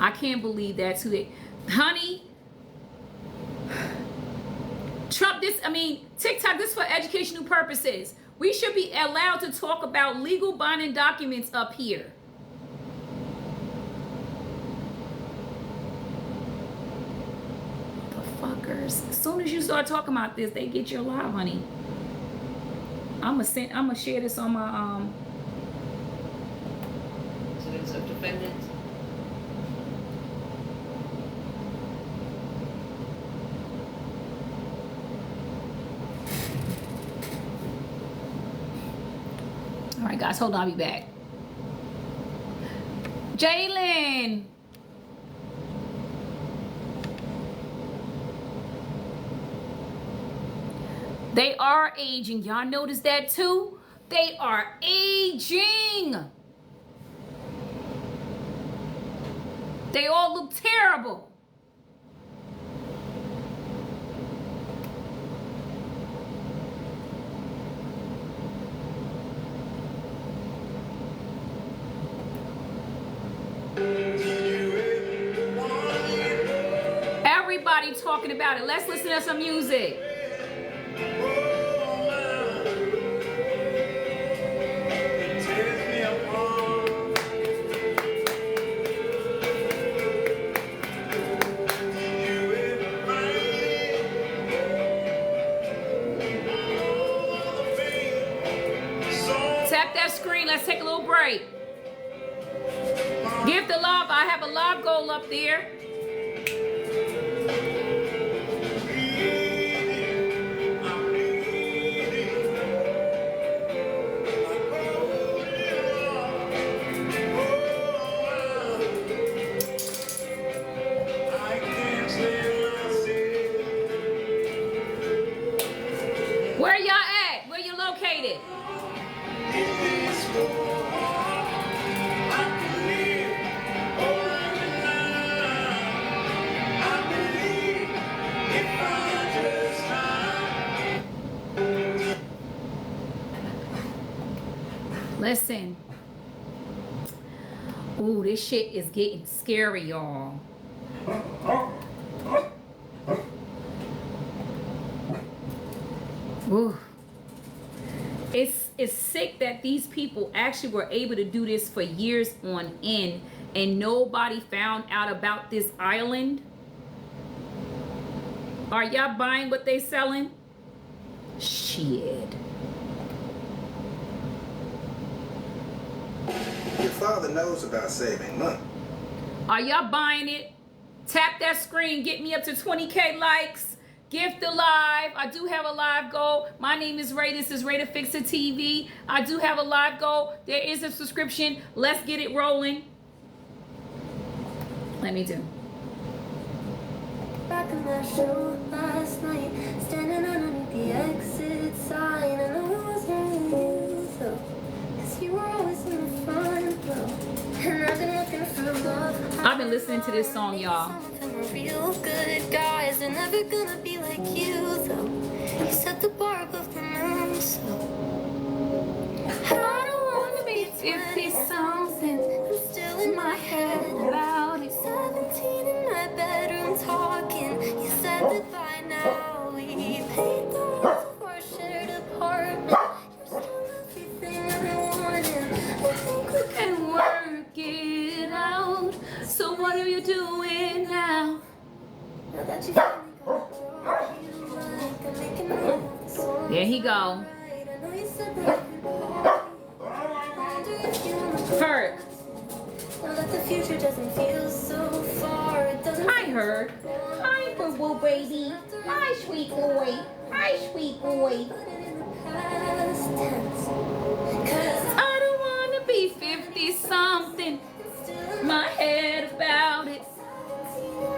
I can't believe that's who they... Honey. Trump, TikTok, this for educational purposes. We should be allowed to talk about legal binding documents up here. Motherfuckers. As soon as you start talking about this, they get your live, honey. I'm gonna share this on my Residence of defendants. All right, guys, hold on, I'll be back. Jalen. They are aging. Y'all notice that too? They are aging. They all look terrible. Everybody talking about it. Let's listen to some music. Tap that screen. Let's take a little break. Give the love. I have a live goal up there. Where y'all at? Where you located? Listen. Ooh, this shit is getting scary, y'all. Ooh. it's sick that these people actually were able to do this for years on end and nobody found out about this island. Are y'all buying what they selling? Shit. Your father knows about saving money. Are y'all buying it? Tap that screen. Get me up to 20K likes. Gift the live. I do have a live goal. My name is Ray. This is RaeTheFixer TV. I do have a live goal. There is a subscription. Let's get it rolling. Let me do. Back in my show last night, standing underneath the exit sign, and I wasn't you, so, 'cause you were always in the front row, and I've been looking for love. I've been listening to this song, y'all. Real good guys, they're never gonna be like you, though. You set the bar above the moon, so I don't wanna be 50-something. I'm still in my head about it. 17 in my bedroom talking. You said that by now we paid the rent for a shared apartment. You're still everything I wanted. I think we can work it out. So what are you doing now? Now that you feel like I'm making my There he go. Hurt. Now that the future doesn't feel so far, it doesn't. Hi, Hurt. Hi, boo-boo baby. Hi, sweet boy. Hi, sweet boy. I don't wanna be 50-something. My head about it.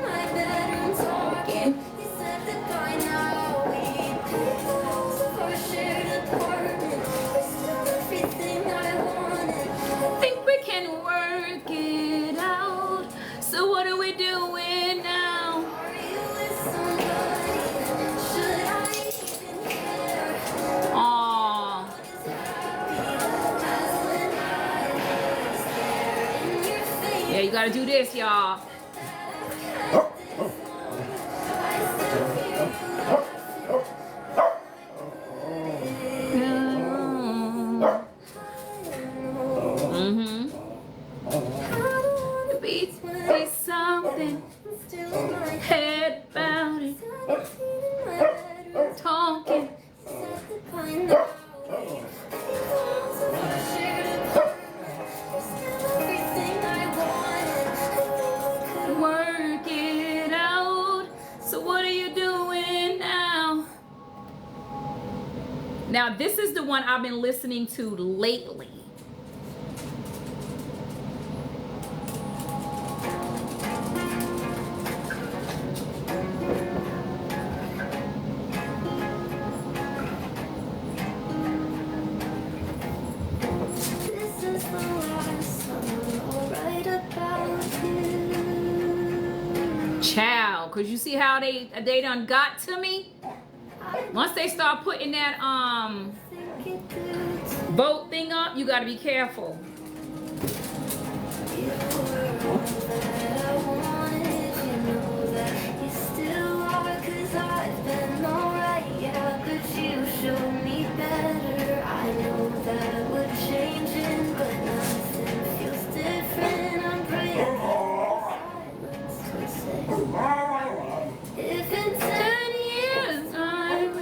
My bedroom talking. You said that by now we'd pay the house for a shared apartment. We're still everything I wanted. I think we can work it out. So what are we doing now? Are you with somebody? Should I even care? Aww. Yeah, you gotta do this, y'all. Be something. Head about it. Talking. Work it out. So what are you doing now? Now this is the one I've been listening to lately. Child, cause you see how they done got to me? Once they start putting that vote thing up, you gotta be careful. If in 10 years I'm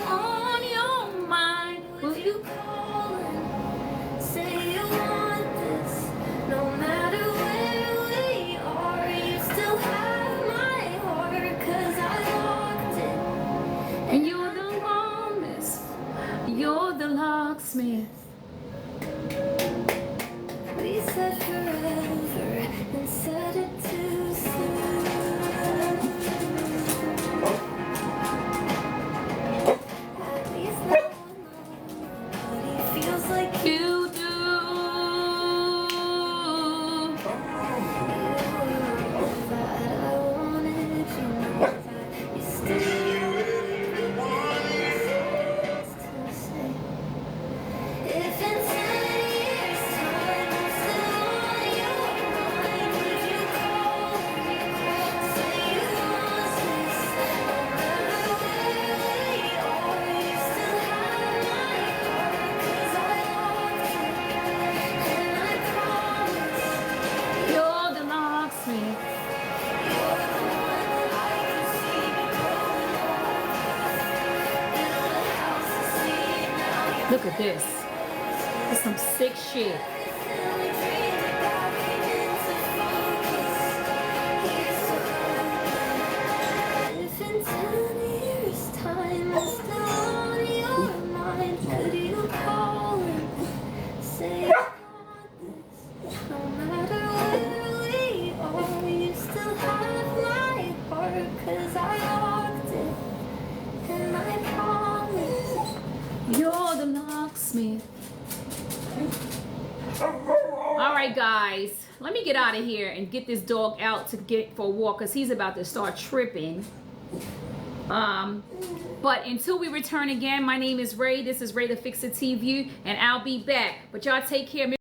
on your mind, will you call and say you want this? No matter where we are, you at this. It's some sick shit. If in 10 years' time I'm still on your mind, could you call and say you got this? No matter where we are, you still have my heart, 'cause I locked it, and I promise You're the locksmith. All right, guys, let me get out of here and get this dog out to get for a walk, because he's about to start tripping. But until we return again, my name is Ray. This is RaeTheFixer TV, and I'll be back. But y'all take care.